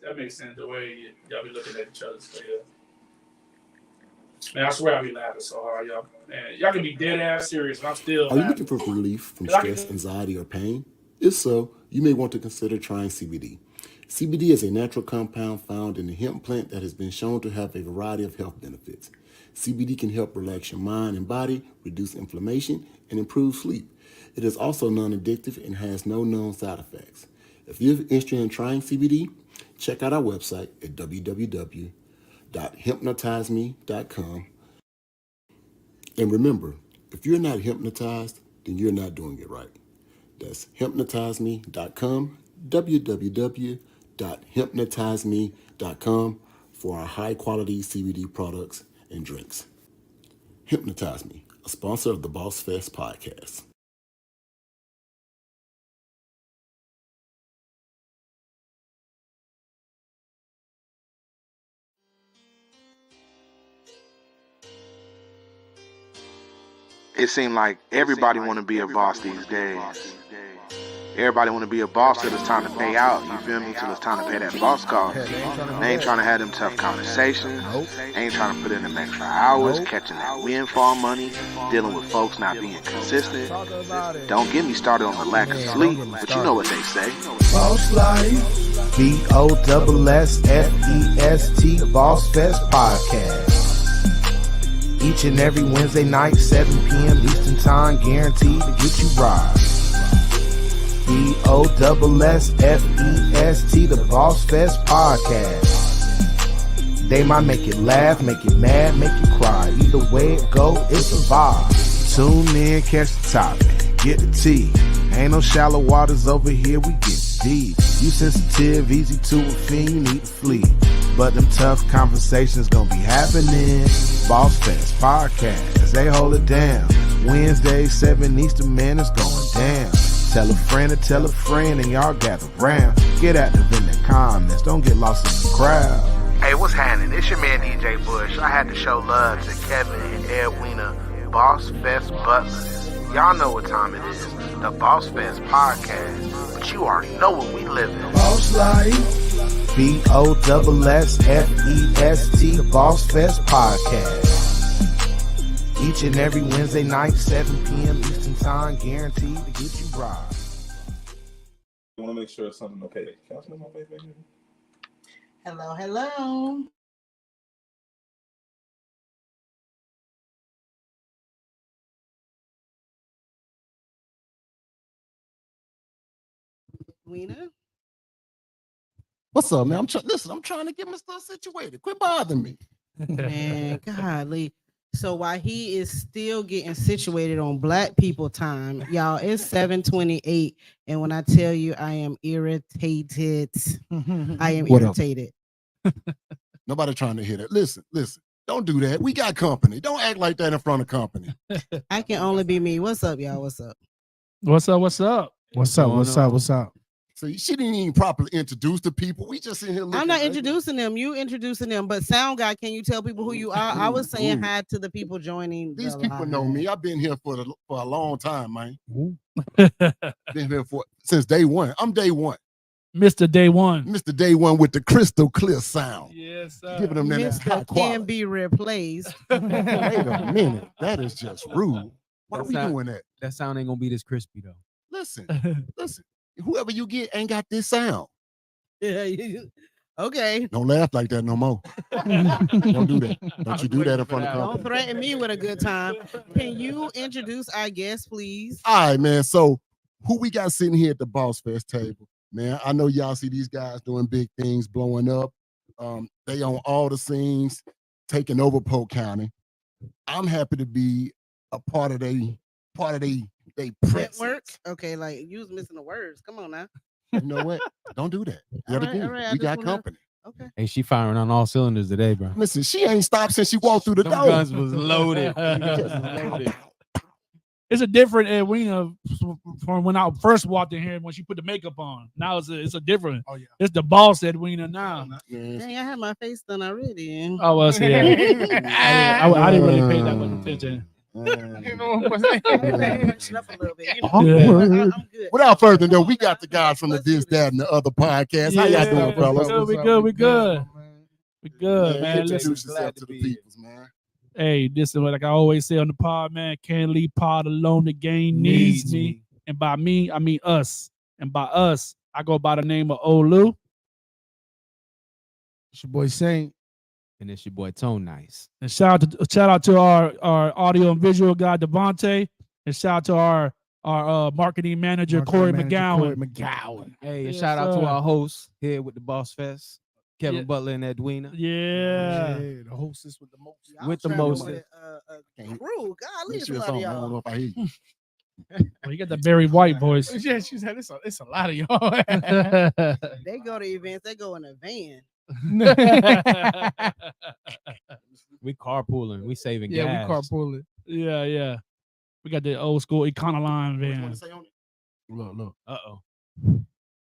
That makes sense the way y'all be looking at each other. So yeah. Man, I swear I be laughing so hard, y'all. Man, y'all can be dead ass serious, and I'm still Are you looking laughing. for relief from 'Cause I stress, can, anxiety, or pain? If so, you may want to consider trying CBD. CBD is a natural compound found in the hemp plant that has been shown to have a variety of health benefits. CBD can help relax your mind and body, reduce inflammation, and improve sleep. It is also non addictive and has no known side effects. If you're interested in trying CBD, check out our website at www.hypnotizeme.com. And remember, if you're not hypnotized, then you're not doing it right. That's hypnotizeme.com, www.hypnotizeme.com for our high quality CBD products and drinks. Hypnotize Me, a sponsor of the Boss Fest podcast. It seemed like everybody want to be a boss these days. Everybody want to be a boss till it's time to pay out, you feel me? Till it's time to pay that boss cost. They ain't trying to have them tough conversations. Ain't trying to put in them extra hours, catching that windfall money, dealing with folks not being consistent. Don't get me started on the lack of sleep, but you know what they say. Boss Life, BOSSFEST, Boss Fest Podcast. Each and every Wednesday night, 7 p.m. Eastern Time, guaranteed to get you right. BOSSFEST, the Boss Fest Podcast. They might make you laugh, make you mad, make you cry. Either way it go, it's a vibe. Tune in, catch the topic, get the tea. Ain't no shallow waters over here, we get deep. You sensitive, easy to offend, you need to flee. But them tough conversations gonna be happening. Boss Fest Podcast, they hold it down. Wednesday, 7 Eastern, man, it's going down. Tell a friend to tell a friend and y'all gather round. Get active in the comments, don't get lost in the crowd. Hey, what's happening? It's your man DJ Bush. I had to show love to Kevin and Edwina, Boss Fest Butlers. Y'all know what time it is. The Boss Fest Podcast. But you already know what we live in. Boss Life. BOSSFEST, the Boss Fest Podcast. Each and every Wednesday night, 7 p.m. Eastern Time, guaranteed to get you right. I want to make sure it's something okay. Can I smell my face back here? Hello, hello. Weena? What's up, man? I'm trying to get my stuff situated. Quit bothering me. Man, golly. So while he is still getting situated on Black people time, y'all, it's 7:28. And when I tell you I am irritated, I am What up? irritated. Nobody trying to hear that. Listen. Don't do that. We got company. Don't act like that in front of company. I can only be me. What's up, y'all? What's up? what's up? What's up? What's up? So she didn't even properly introduce the people. We just in here looking. I'm not like- introducing them. You introducing them. But Sound Guy, can you tell people who you are? I was saying hi to the people joining. These the people live. know me. I've been here for a long time, man. Been here since day one. I'm day one. Mr. Day One. Mr. Day One with the crystal clear sound. Yes, sir. Giving them that high Mr. Can quality. be replaced. Wait a minute. That is just rude. Why That's we not- doing that? That sound ain't gonna be this crispy though. Listen. Whoever you get ain't got this sound. Yeah, okay. Don't laugh like that no more. Don't do that. Don't you do that in front of Don't company. threaten me with a good time. Can you introduce our guest, please? All right, man. So who we got sitting here at the Boss Fest table? Man, I know y'all see these guys doing big things, blowing up. They on all the scenes, taking over Polk County. I'm happy to be a part of they presence. Network. Okay, like you was missing the words. Come on now. You know what? Don't do that. Yet All right, again, all right, I we just got wanna- company. Okay. Hey, she firing on all cylinders today, bro. Listen, she ain't stopped since she walked through the Them door. guns was loaded. Loaded. It's a different Edwina from when I first walked in here when she put the makeup on. Now it's a different. Oh, yeah. It's the boss Edwina now. Man, Dang, I had my face done already. Oh, well, see, yeah. I didn't really pay that much attention. You know what I'm saying? Freshen up a little bit. You know? Awkward. I'm good. Without further ado, we got the guys from the This, That, and the Other podcast. How y'all doing, fellas? We good. We good, man. Introduce Listen, yourself to the peoples, man. hey, this is like I always say on the pod, man. Can't leave pod alone. The game needs me. And by me, I mean us. And by us, I go by the name of Olu. It's your boy Saint. And it's your boy Tone Nice. And shout out to our audio and visual guy Devontae. And shout out to our marketing manager Corey McGowan. Hey, and Yes, shout out sir. to our host here with the Boss Fest, Kevin Yeah. Butler and Edwina. Yeah. The hostess with the most. With the I'm trying to most. get a crew. God, Make leave sure a it's lot of on. I don't y'all. know if I hear you. Well, you got that Barry White voice. Yeah, she said it's a lot of y'all. They go to events. They go in a van. We carpooling. We saving Yeah, gas. we carpooling. Yeah. We got the old school Econoline What you van. want to say on it? Look. Uh-oh.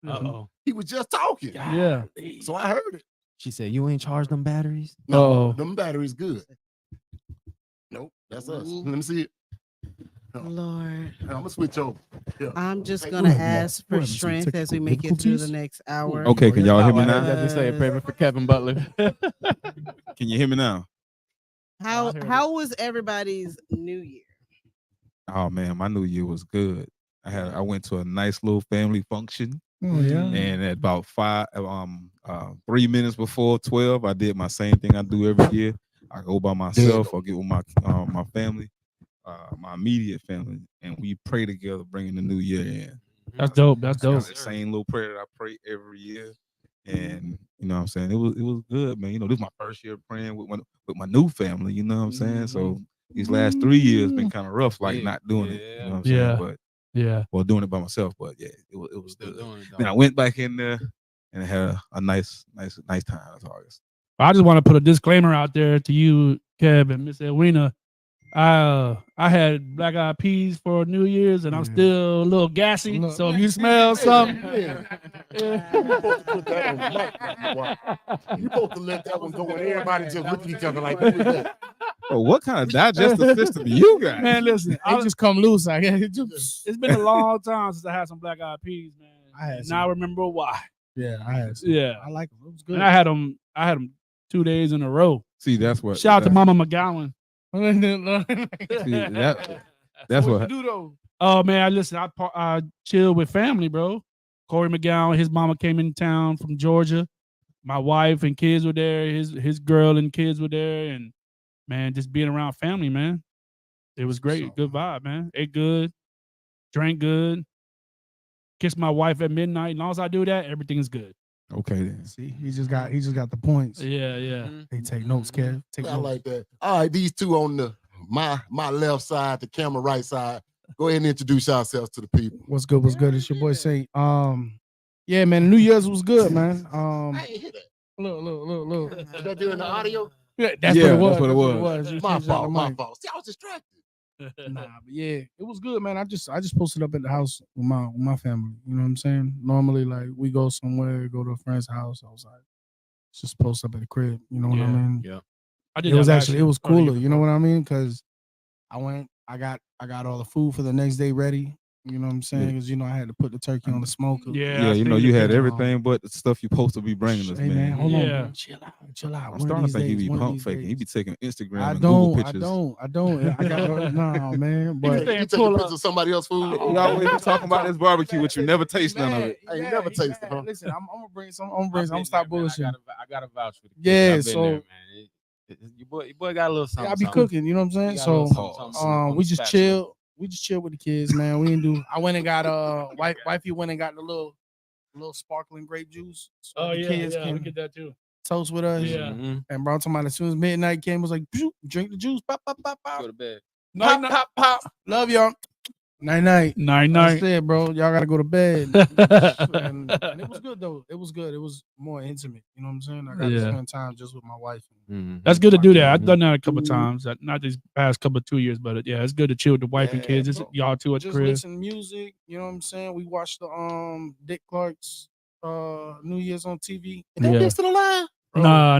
Yeah. Uh-oh. He was just talking. Yeah. So I heard it. She said, you ain't charged them batteries? No, Uh-oh. them batteries good. Nope, that's us. Ooh. Let me see it. Lord, I'm gonna switch over. Yeah. I'm just Hey, gonna go ahead, ask We're for having some strength as we technical make it through the difficulties. next hour. Okay, can y'all hear me now? That just say a payment for Kevin Butler. Can you hear me now? How was everybody's New Year? Oh man, my New Year was good. I went to a nice little family function, Oh yeah. and at about 3 minutes before 12, I did my same thing I do every year. I go by myself or get with my family, my immediate family, and we pray together, bringing the new year in. That's dope. That's It's kinda dope. the same little prayer that I pray every year, and you know what I'm saying, it was good, man. You know, this is my first year praying with my new family. You know what I'm saying? So these last 3 years been kind of rough, like not doing it. You know what I'm Yeah. saying? But Yeah. well, doing it by myself. But yeah, it was Still good. doing it, Then I dog. went back in there and had a nice time. That's August. I just want to put a disclaimer out there to you, Kev and Miss Edwina. I had black eyed peas for New Year's, and I'm still a little gassy. Look. So if you smell something, You're supposed to put that on the mic, boy. You're supposed to let that one go and everybody just look at each other like, who is that? Oh, what kind of digestive system do you got? man, listen, They just come loose. I guess. It just, it's been a long time since I had some black eyed peas, man. I had Now I some. remember why. yeah, I had some. Yeah, I like it. It was good. and I had them 2 days in a row. See, that's what. Shout out to Mama McGowan. See, that's what what. you do though. Oh man, I chilled with family, bro. Corey McGowan, his mama came in town from Georgia. My wife and kids were there. His girl and kids were there, and man, just being around family, man. It was great. Good vibe, man. Ate good, drank good, kissed my wife at midnight. As long as I do that, everything's good. Okay then. See, he just got the points. Yeah, yeah. They take notes, Kev. Take I notes. like that. All right, these two on my left side, the camera right side. Go ahead and introduce yourselves to the people. What's good? What's good? It's your boy Saint. Yeah, man. New Year's was good, man. I ain't hear that. Look. Is that during the audio? Yeah, Yeah, that's what it was. Just My changed out the fault. My mic. fault. See, I was distracted. Nah, but yeah, it was good, man. I just posted up at the house with my family. You know what I'm saying? Normally, like we go somewhere, go to a friend's house. I was like, just post up at the crib. You know what I mean? Yeah. I did. It was that actually last it was year. cooler. You know what I mean? Because I went, I got all the food for the next day ready. You know what I'm saying? Because I had to put the turkey on the smoker. Yeah, Yeah, I you know, seen you it. had everything but the stuff you're supposed to be bringing us, Hey man, man. hold Yeah. on, man. Chill out. I'm starting to think he be pump faking. He be taking Instagram I and Google don't. pictures. I got nah, man. But You take a picture of somebody else's food. You always be talking about this barbecue, but you never taste none of it. I ain't never tasted, huh? Listen, I'm gonna bring some. I'm gonna stop bullshitting. I got to vouch for the kids. Yeah, I've been so- there, man. Your boy got a little something. Yeah, I be something. cooking. You know what I'm saying? He got a So, little something, something on we the just spatula. chill. We just chill with the kids, man. We didn't do. I went and got wifey went and got the little sparkling grape juice. So Oh the yeah, kids yeah. We can get that too. toast with us. Yeah. Mhm. And bro, I'm talking about as soon as midnight came, was like, drink the juice, pop, pop, pop, pop, Go to bed. pop. Love y'all. Night. Night, That's night. it, bro. Y'all gotta go to bed. and it was good though. It was good. It was more intimate. You know what I'm saying? I got to Yeah. spend time just with my wife. Mhm. That's good to do that. I've done that a couple times. Not these past couple of 2 years, but yeah, it's good to chill with the wife and Yeah, kids. It's bro. y'all two at the Just crib. listen to music. You know what I'm saying? We watched the Dick Clark's New Year's on TV. Is that Yeah. next to the line? Nah.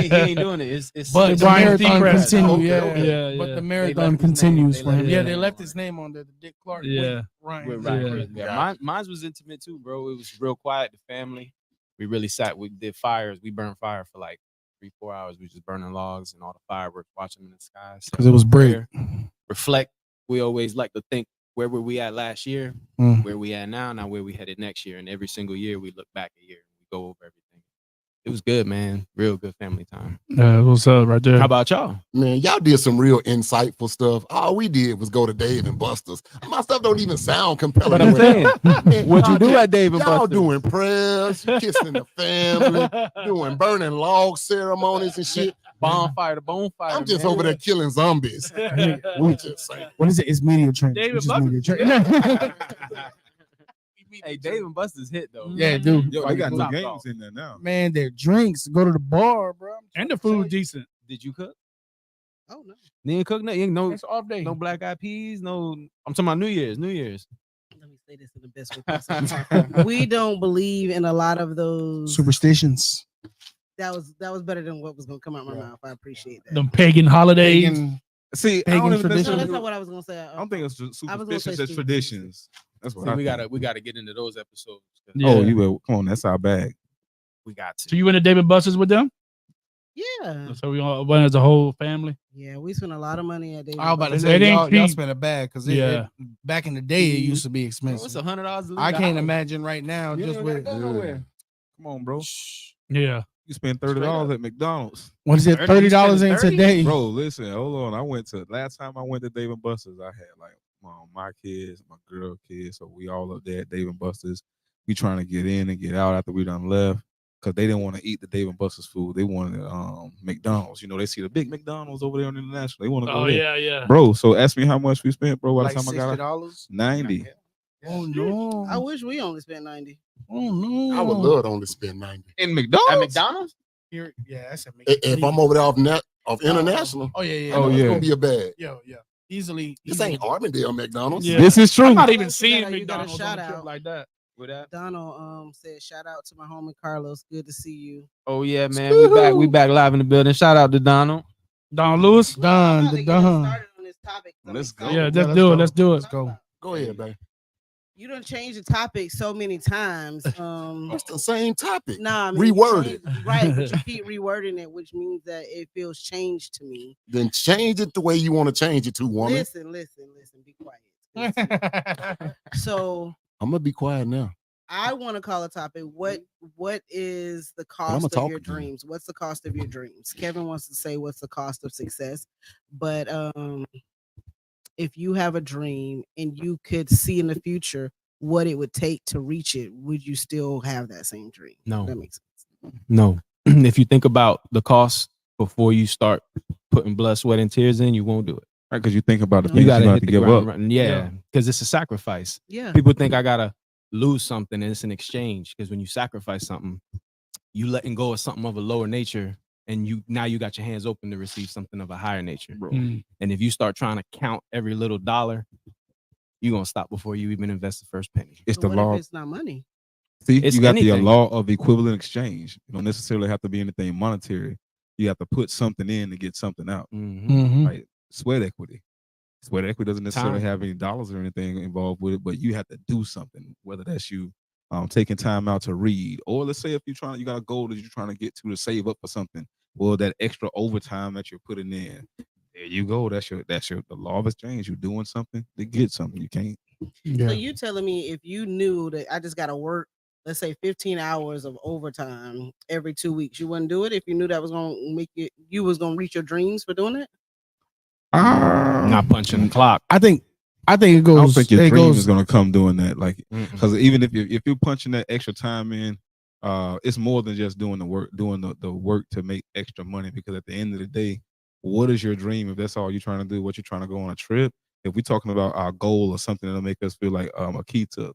he ain't doing it. It's But the Brian marathon Seacrest. continue. Okay, Yeah, yeah. But the They marathon left his name- continues they for left him. his Yeah, name they on left it. his name on there. The Dick Clark. Yeah. Ryan. With Yeah. Ryan. Yeah. Mine was intimate too, bro. It was real quiet. The family. We really sat. We did fires. We burned fire for like 3-4 hours. We just burning logs and all the fireworks, watching them in the sky. Because it was break. Reflect. We always like to think, where were we at last year? Mm. Where we at now? Now where we headed next year? And every single year we look back a year. We go over everything. It was good, man. Real good family time. What's up right there? How about y'all? Man, y'all did some real insightful stuff. All we did was go to Dave and Buster's. My stuff don't even sound compelling. But I'm saying, Man, what'd you y'all do just- at Dave and Y'all Buster's? doing prayers, kissing the family, doing burning log ceremonies and shit. Bonfire to bonfire. I'm just man. over there killing zombies. I'm just saying. What is it? It's media training. David It's just Buster's. media training. Hey, Dave and Buster's hit though. Yeah, dude. Yo, they got new Top games dog. in there now. Man, their drinks. Go to the bar, bro. And the food decent. Did you cook? Oh no. You didn't cook nothing. No, It's off day. no black eyed peas. No. I'm talking about New Year's. Let me say this in the best way possible. We don't believe in a lot of those. Superstitions. That was better than what was gonna come out my mouth. I appreciate that. Them pagan holidays. Pagan- See, I Pagan don't even tradition. No, necessarily- that's not what I was gonna say. I don't think it's just I was gonna say superstitions, it's traditions. That's what See, I we think. gotta get into those episodes. 'Cause Yeah. Oh, you will. Come on, that's our bag. We got to. So you went to David Buster's with them? Yeah, So we all went as a whole family. yeah. We spent a lot of money at David. I was about to Buster's. say, It ain't y'all cheap. spent a bag because Yeah. back in the day, it used to be Bro, expensive. it's $100. I can't imagine right now You just ain't with gotta go nowhere. Come on, bro. Yeah. You spend $30 at McDonald's. what is it? 30, you $30 spending in 30? today. Bro, listen, hold on. Last time I went to Dave and Buster's, I had like my kids, my girl kids. So we all up there at Dave and Buster's. We trying to get in and get out after we done left. Because they didn't want to eat the Dave and Buster's food. They wanted McDonald's. You know, they see the big McDonald's over there on International. They want to go there. yeah. Bro, so ask me how much we spent, bro, by Like the time I got out. $60. 90. Oh no! I wish we only spent 90. Oh no! I would love to only spend 90. In McDonald's? At McDonald's? Here, yeah, that's a If I'm over there off International, Oh yeah. Oh, it's yeah. gonna be a bag. Yeah. Easily. This ain't Armandale McDonald's. Yeah. This is true. I'm not even You seeing gotta McDonald's on shout a trip out. like that. With that? Donald said, "Shout out to my homie Carlos. Good to see you." Oh yeah, man. We back live in the building. Shout out to Donald. Don Lewis? I'm Done. about The to get us done. started on this topic. I'm Let's go. excited. Yeah, let's do it. Let's do it. Let's go. Go ahead, babe. You done changed the topic so many times. It's the same topic. Nah, I mean, you Reword changed- it. right? But you keep rewording it, which means that it feels changed to me. Then change it the way you want to change it to, woman. Listen. Be quiet. So I'm gonna be quiet now. I want to call a topic. What is the I'ma cost of talk your again. dreams? What's the cost of your dreams? Kevin wants to say what's the cost of success, but if you have a dream and you could see in the future what it would take to reach it, would you still have that same dream? No. That makes sense. No. If you think about the cost before you start putting blood, sweat, and tears in, you won't do it. Right, because you think about the You things you gotta have hit to the give ground up. running. Yeah, because it's a sacrifice. Yeah. People think I gotta lose something and it's an exchange. Because when you sacrifice something, you letting go of something of a lower nature, and you got your hands open to receive something of a higher nature. Mm. And if you start trying to count every little dollar, you're gonna stop before you even invest the first penny. It's But the what law. if it's not money? See, It's you got anything. the law of equivalent exchange. You don't necessarily have to be anything monetary. You have to put something in to get something out. Mhm. Mhm. Like sweat equity. Sweat equity doesn't necessarily Time. have any dollars or anything involved with it, but you have to do something, whether that's you taking time out to read, or let's say if you got a goal that you're trying to get to save up for something, or that extra overtime that you're putting in. There you go. That's your the law of exchange. You're doing something to get something. You can't. Yeah. So you telling me if you knew that I just got to work, let's say 15 hours of overtime every 2 weeks, you wouldn't do it if you knew that was going to make you was going to reach your dreams for doing it? Not punching the clock. I think it I don't goes. think your it dream goes. is gonna come doing that. Like, Mm-mm. because even if you're punching that extra time in, it's more than just doing the work, doing the work to make extra money. Because at the end of the day, what is your dream? If that's all you're trying to do, what you're trying to go on a trip. If we're talking about our goal or something that'll make us feel like a key to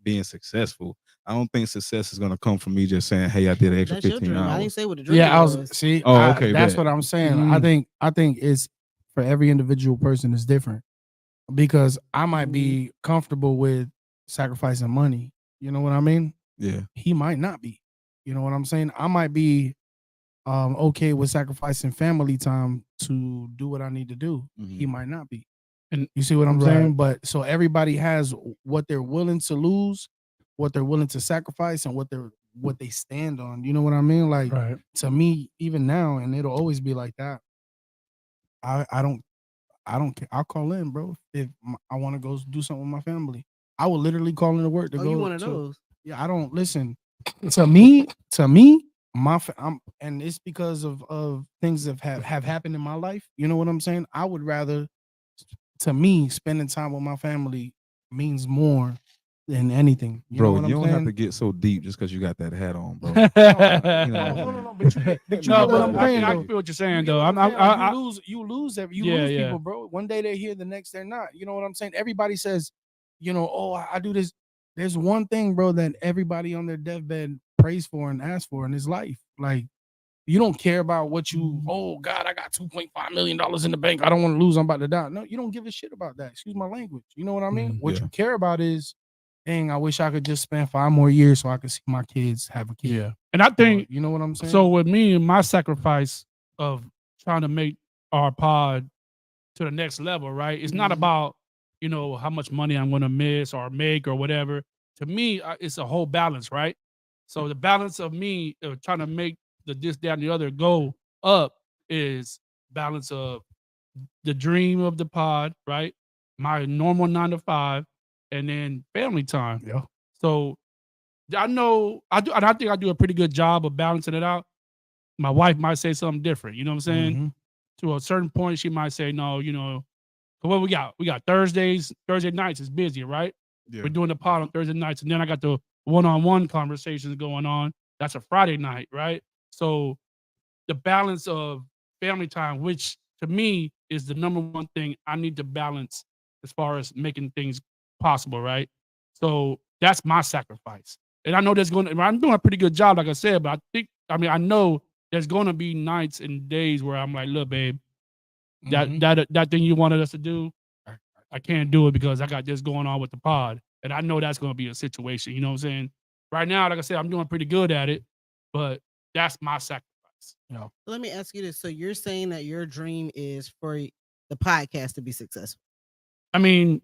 being successful, I don't think success is gonna come from me just saying, "Hey, I did an extra That's your 15 dream. I didn't hours." say what the dream Yeah, I was. was. See. Oh, okay, That's bet. what I'm saying. Mm. I think it's for every individual person is different, because I might be comfortable with sacrificing money. You know what I mean? Yeah, He might not be. You know what I'm saying? I might be okay with sacrificing family time to do what I need to do. He might not be. And you see what I'm saying? But so everybody has what they're willing to lose, what they're willing to sacrifice, and what they stand on. You know what I mean? Like to me, even now, and it'll always be like that. I don't care. I'll call in, bro. If I want to go do something with my family, I will literally call into work to go. You one of those? Yeah, I don't listen. To me, and it's because of things that have happened in my life. You know what I'm saying? I would rather, to me, spending time with my family means more than anything. You know Bro, what you I'm don't have saying? to get so deep just because you got that hat on, bro. No, but you No, know what but I'm I saying, though. feel what you're saying, You get though. what I'm saying? I You lose Yeah. people, bro. One day they're here, the next they're not. You know what I'm saying? Everybody says, oh, I do this. There's one thing, bro, that everybody on their deathbed prays for and asks for in his life. Like, you don't care about what you, oh God, I got $2.5 million in the bank. I don't want to lose. I'm about to die. No, you don't give a shit about that. Excuse my language. You know what I mean? What you care about is, dang, I wish I could just spend 5 more years so I could see my kids have a kid. Yeah. And I think, you know what I'm saying? So with me, my sacrifice of trying to make our pod to the next level, right? It's not about, how much money I'm going to miss or make or whatever. To me, it's a whole balance, right? So the balance of me trying to make the this, that, and the other go up is balance of the dream of the pod, right? My normal 9 to 5, and then family time. Yeah. So I know I do, and I think I do a pretty good job of balancing it out. My wife might say something different. You know what I'm saying? To a certain point, she might say, no, what we got? We got Thursday nights is busy, right? Yeah. We're doing the pod on Thursday nights, and then I got the one-on-one conversations going on. That's a Friday night, right? So the balance of family time, which to me is the number one thing I need to balance as far as making things possible, right? So that's my sacrifice. And I know I'm doing a pretty good job, like I said, but I know there's going to be nights and days where I'm like, look, babe, that thing you wanted us to do, I can't do it because I got this going on with the pod. And I know that's going to be a situation. You know what I'm saying? Right now, like I said, I'm doing pretty good at it, but that's my sacrifice. Let me ask you this. So you're saying that your dream is for the podcast to be successful? I mean,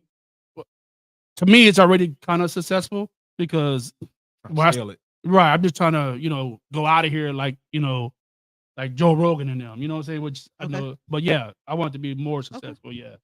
to me, it's already kind of successful because Scale it. right. I'm just trying to, go out of here like like Joe Rogan and them. You know what I'm saying? Which I know, but yeah, I want it to be more successful. Yeah,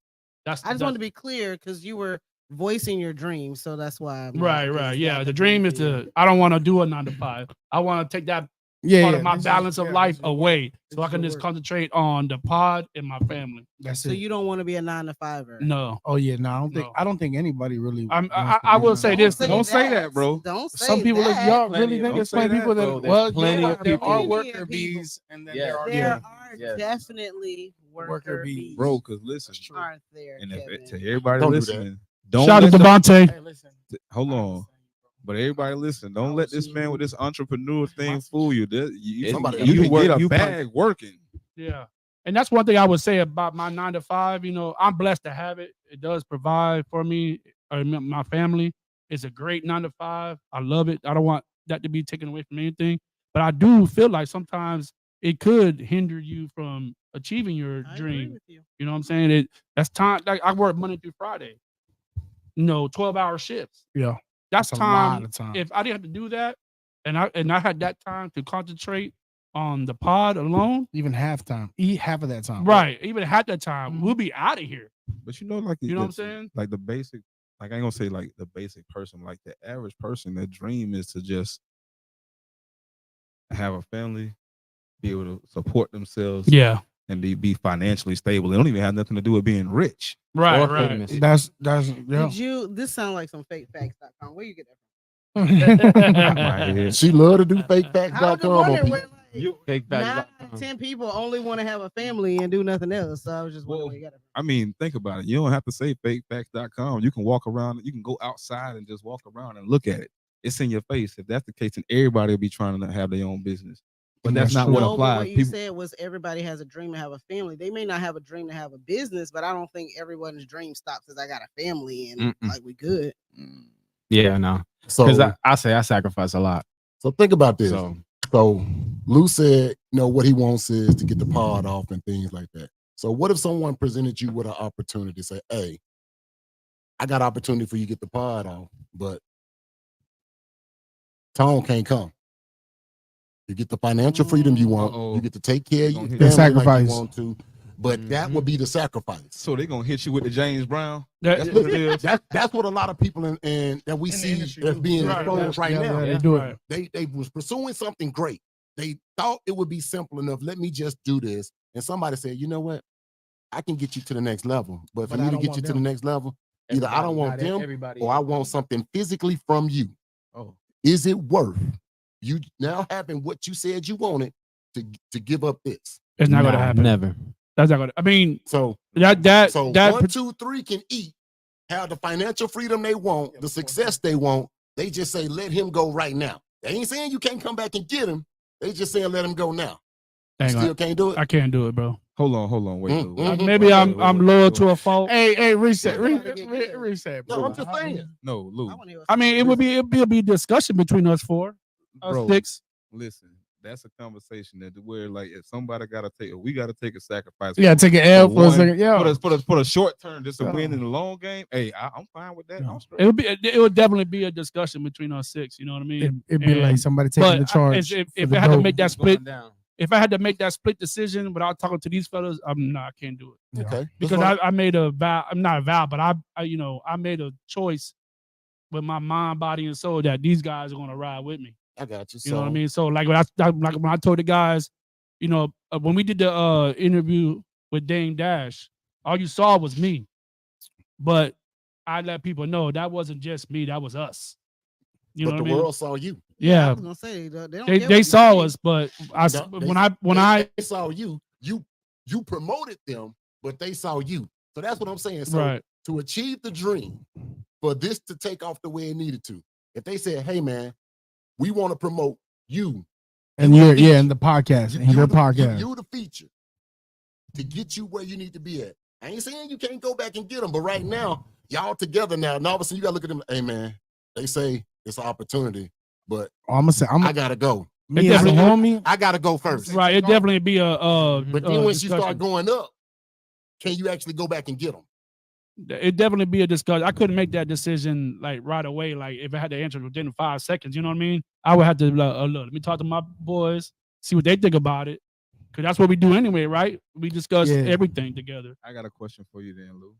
I just want to be clear because you were voicing your dream, so that's why. I'm right. Yeah, the dream is I don't want to do a 9 to 5. I want to take that part of my balance of life away, so I can just concentrate on the pod and my family. That's so it. you don't want to be a 9 to 5er? No. Oh yeah, no, I don't think anybody really. I will say this. Don't say that, bro. Don't say Some people, that. y'all really think there's plenty people that plenty of there people. are worker bees, and then there are definitely worker bees, Bro, because listen, aren't there? and Kevin? if to everybody Don't do listening, don't Shout out let to Devontae. Hey, listen. hold on. But everybody listen, don't let this man with this entrepreneur thing fool you. You can get a bag working. Yeah. And that's one thing I would say about my 9 to 5. I'm blessed to have it. It does provide for me or my family. It's a great 9 to 5. I love it. I don't want that to be taken away from anything. But I do feel like sometimes it could hinder you from achieving your dream. Agree with you. You know what I'm saying? That's time. Like I work Monday through Friday. 12-hour shifts. Yeah. That's a time. lot of time. If I didn't have to do that, and I had that time to concentrate on the pod alone, Even half of that time. right? Even at that time, we'll be out of here. But what I'm saying? Like the basic, like I ain't gonna say like the basic person, like the average person, their dream is to just have a family, be able to support themselves, Yeah. and be financially stable. It don't even have nothing to do with being rich. Right. Or Right. famous. That's Did you? This sounds like some fakefacts.com. Where you get that from? She love to do I was just fakefacts.com. wondering where, Fake 9 facts. out of 10 people only want to have a family and do nothing else. So I was just wondering Well, where you got it I mean, think about it. You don't have to say fakefacts.com. You can walk around, you can go outside and just walk around and look at it. It's in your face. If that's the case, then everybody will be trying to have their own business. But that's not from. what No, but applies. what you People, said was everybody has a dream to have a family. They may not have a dream to have a business, but I don't think everyone's dream stops as I got a family and like we good. Yeah, no. So, Because I say I sacrifice a lot. so think about this. So So Lou said, what he wants is to get the pod off and things like that. So what if someone presented you with an opportunity to say, hey, I got an opportunity for you to get the pod off, but Tone can't come. You get the financial freedom you want. Uh-oh. You get to take care of your Gonna hit family like sacrifice. you want to, but that would be the sacrifice. So they gonna hit you with the James Brown. That- That's what it is. That's what a lot of people in that we In the see industry that's do. being Right, exposed right Yeah, now. yeah, they do it. Right. They was pursuing something great. They thought it would be simple enough. Let me just do this. And somebody said, you know what? I can get you to the next level. But for But I me to don't get want you to the them. next level, either I don't want them or I want something physically from you. Oh, Is it worth you now having what you said you wanted to give up this? It's not gonna happen. Never. That's not gonna. I mean, So that So that 1, 2, 3 can eat, have the financial freedom they want, the success they want. They just say, let him go right now. They ain't saying you can't come back and get him. They just saying, let him go now. You Dang, still can't do it? I can't do it, bro. hold on, wait. Mm, wait, mm, wait, Maybe wait, I'm wait, I'm wait, loyal wait. to a fault. Hey, reset, Yeah. reset. No, bro. I'm just saying. No, Lou, I mean, it would be a discussion between us four, us Bro. six. listen. That's a conversation that where like if somebody gotta take, we gotta take a sacrifice. Yeah, take an L for a one, second. Yeah, for the short term, just to Yeah. win in the long game. Hey, I'm fine with that. Yeah. I'm straight. It would definitely be a discussion between us six. You know what I mean? it'd be like And- somebody taking the charge. if for the I had to dope. make that It's split, going down. if I had to make that split decision without talking to these fellas, I can't do it Yeah. Okay. because I made a vow. I'm not a vow, but I made a choice with my mind, body, and soul that these guys are gonna ride with me. I got you. You know what I mean? So like when I told the guys, when we did the interview with Dame Dash, all you saw was me, but I let people know that wasn't just me, that was us. You know But what the I mean? world saw you. I Yeah, was gonna say they saw us, but They saw you. You promoted them, but they saw you. So that's what I'm saying. So right, to achieve the dream, for this to take off the way it needed to, if they said, hey man, we want to promote you. And you you're the feature. in the podcast, You- in your the- podcast. You the feature to get you where you need to be at. I ain't saying you can't go back and get them, but right now, y'all together now. And all of a sudden you gotta look at them, hey man, they say it's an opportunity, but Oh, I'm gonna say, I gotta go. me as a definitely- homie. I gotta go first. right. It definitely be a But then once you discussion. start going up, can you actually go back and get them? It definitely be a discussion. I couldn't make that decision like right away. Like if I had to answer within 5 seconds, you know what I mean? I would have to look. Let me talk to my boys, see what they think about it, because that's what we do anyway, right? We discuss Yeah. everything together. I got a question for you then, Lou.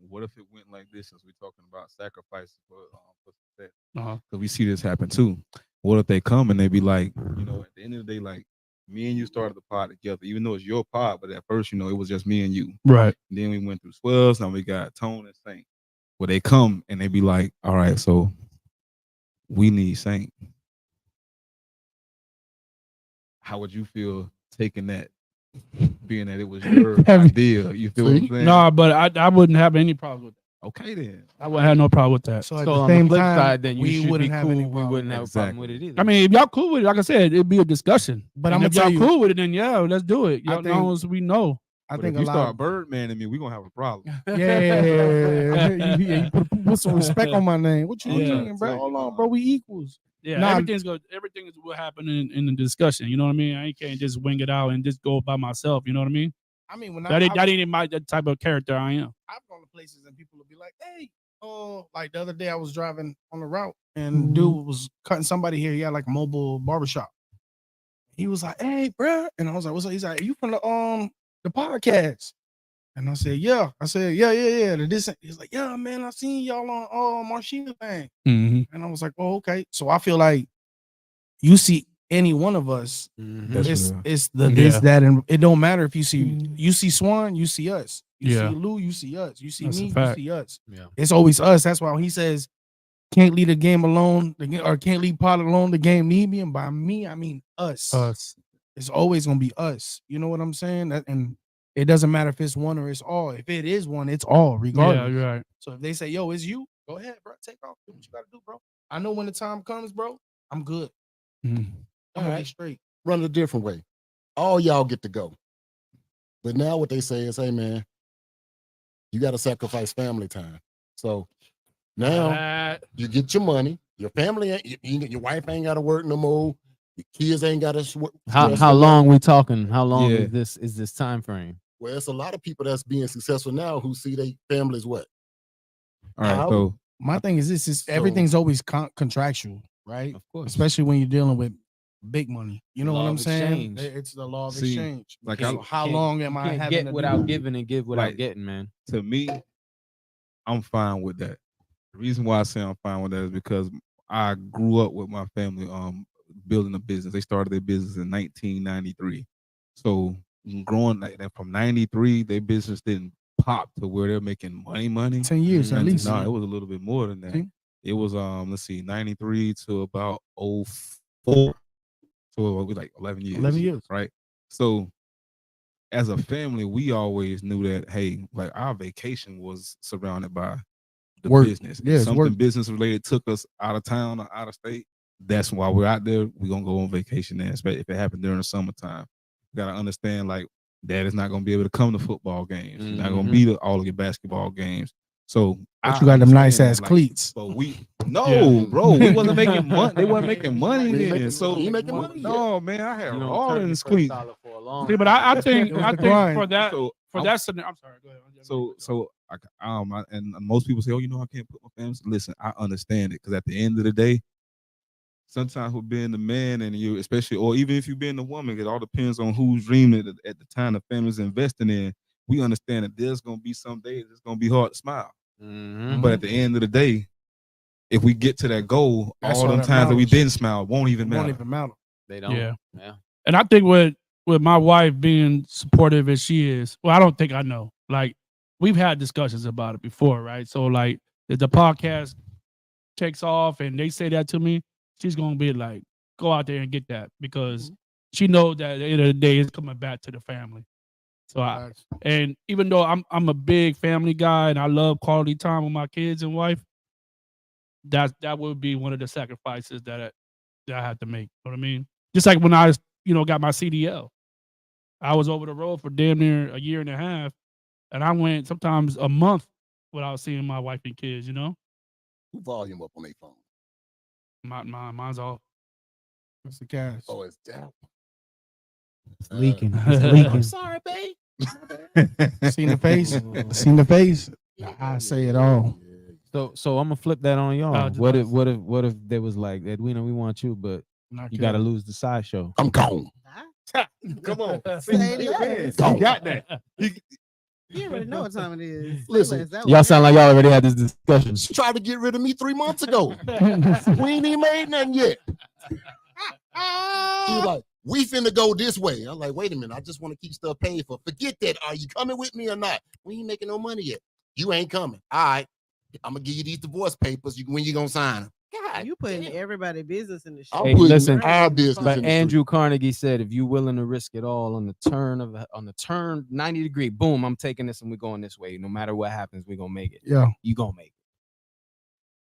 What if it went like this? Since we're talking about sacrifices for success, Uh-huh. because we see this happen too. What if they come and they be like, at the end of the day, like me and you started the pod together, even though it's your pod, but at first, it was just me and you. Right. Then we went through Swells, now we got Tone and Saint. Well, they come and they be like, all right, so we need Saint. How would you feel taking that, being that it was your idea? You feel what I'm saying? No, but I wouldn't have any problem with that. Okay, then. I wouldn't have no problem with that. So at So the on same the flip time, side, then you we should wouldn't be have cool. any We problem. wouldn't have a problem with Exactly. it either. I mean, if y'all cool with it, like I said, it'd be a discussion. But And I'm if gonna y'all tell you, cool with it, then yeah, let's do it. I Y'all think- know as we know. I But think if a you lot. start Birdman and me, we gonna have a problem. You put some respect on my name. What you I'm trying mean, to bro? tell Hold you, on, bro. We equals. Yeah, Nah, everything is what happened in the discussion. You know what I mean? I can't just wing it out and just go by myself. You know what I mean? I mean, when That ain't my that type of character I am. I've gone to places and people will be like, hey, like the other day I was driving on the route and dude was cutting somebody here. He had like a mobile barbershop. He was like, hey, bro. And I was like, what's up? He's like, you from the podcast? And I said, yeah. I said, yeah. He's like, yeah, man, I seen y'all on Marshina thing. Mm-hmm. And I was like, oh, okay. So I feel like you see any one of us, That's real. it's the this, Yeah. that, and it don't matter if you see Swan, you see us. You Yeah. see Lou, you see us. You see That's a me, you fact. see us. Yeah. It's always us. That's why when he says can't lead a game alone, or can't lead pod alone, the game need me. And by me, I mean us. Us. It's always gonna be us. You know what I'm saying? And it doesn't matter if it's one or it's all. If it is one, it's all, Yeah, regardless. you're right. So if they say, yo, it's you, go ahead, bro. Take off. Do what you gotta do, bro. I know when the time comes, bro, I'm good. Mhm. I'm gonna Alright. be straight. Run it a different way. All y'all get to go. But now what they say is, hey man, you got to sacrifice family time. So now you get your money. Your family, your wife ain't got to work no more. Kids ain't got to. How long we talking? How long Yeah. is this time frame? Well, it's a lot of people that's being successful now who see their families what. All right, How- so My thing is this: is So- everything's always contractual, right? Of course. Especially when you're dealing with big money. You know Law what I'm of saying? exchange. It's the law of See, exchange. like So I- how Can't- long am you I can't having get to without do? giving and give without Like- getting, man? to me, I'm fine with that. The reason why I say I'm fine with that is because I grew up with my family building a business. They started their business in 1993. So growing like that from 93, their business didn't pop to where they're making money. 10 years at And least. No, it was a little bit more than that. See? It was let's see, 93 to about 04. So it was like 11 years. 11 years. Right. So as a family, we always knew that, hey, like our vacation was surrounded by the Work. business. If Yeah, it's something work. business related took us out of town or out of state, that's why we're out there. We're gonna go on vacation there, especially if it happened during the summertime. You gotta understand, like, dad is not gonna be able to come to football games. He's not gonna be to all of your basketball games. So But you got them nice understand ass that, like, cleats. But no, bro, we wasn't making money. They wasn't making money They ain't then. making- So he making money no, man, I had You don't all turn in your the first cleats. dollar for a long See, but I think It was I the think grind. for that So for I'm- that scenario, I'm sorry. Go ahead. So and most people say, oh, you know, I can't put my family. Listen, I understand it because at the end of the day, sometimes with being the man and you, especially, or even if you being the woman, it all depends on who's dreaming at the time the family's investing in. We understand that there's gonna be some days it's gonna be hard to smile, Mhm. but at the end of the day, if we get to that goal, That's all all them that times that we matters. didn't smile won't even It won't matter. even matter. They don't. Yeah. Yeah. And I think with my wife being supportive as she is, well, I don't think I know. Like we've had discussions about it before, right? So like if the podcast takes off and they say that to me, she's gonna be like, go out there and get that because she knows that at the end of the day it's coming back to the family. So and even though I'm a big family guy and I love quality time with my kids and wife, that would be one of the sacrifices that I had to make. You know what I mean? Just like when I got my CDL. I was over the road for damn near a year and a half, and I went sometimes a month without seeing my wife and kids. You know, Who volume up on their phone? mine's off. That's the cash. Oh, it's down. It's leaking. It's leaking. I'm sorry, babe. Seen the face? Seen the face? I say it all. So I'm gonna flip that on y'all. just What like- if they was like, Edwina, we want you, but Not you got to kidding. lose the sideshow. I'm gone. Come on. Say less. Gone. got that. You already know what time it is. Say Listen, less. That Y'all was sound like y'all already had this discussion. She tried to get rid of me 3 months ago. We ain't even made nothing yet. She was like, we finna go this way. I'm like, wait a minute. I just want to keep stuff paid for. Forget that. Are you coming with me or not? We ain't making no money yet. You ain't coming. All right. I'm gonna give you these divorce papers. When you gonna sign them? God, You putting everybody business in the shit. I'm Hey, putting listen, our business But in the Andrew Carnegie said, if you willing to risk it all on the turn 90 degree, boom, I'm taking this and we're going this way. No matter what happens, we're gonna make it. Yeah. You gonna make it.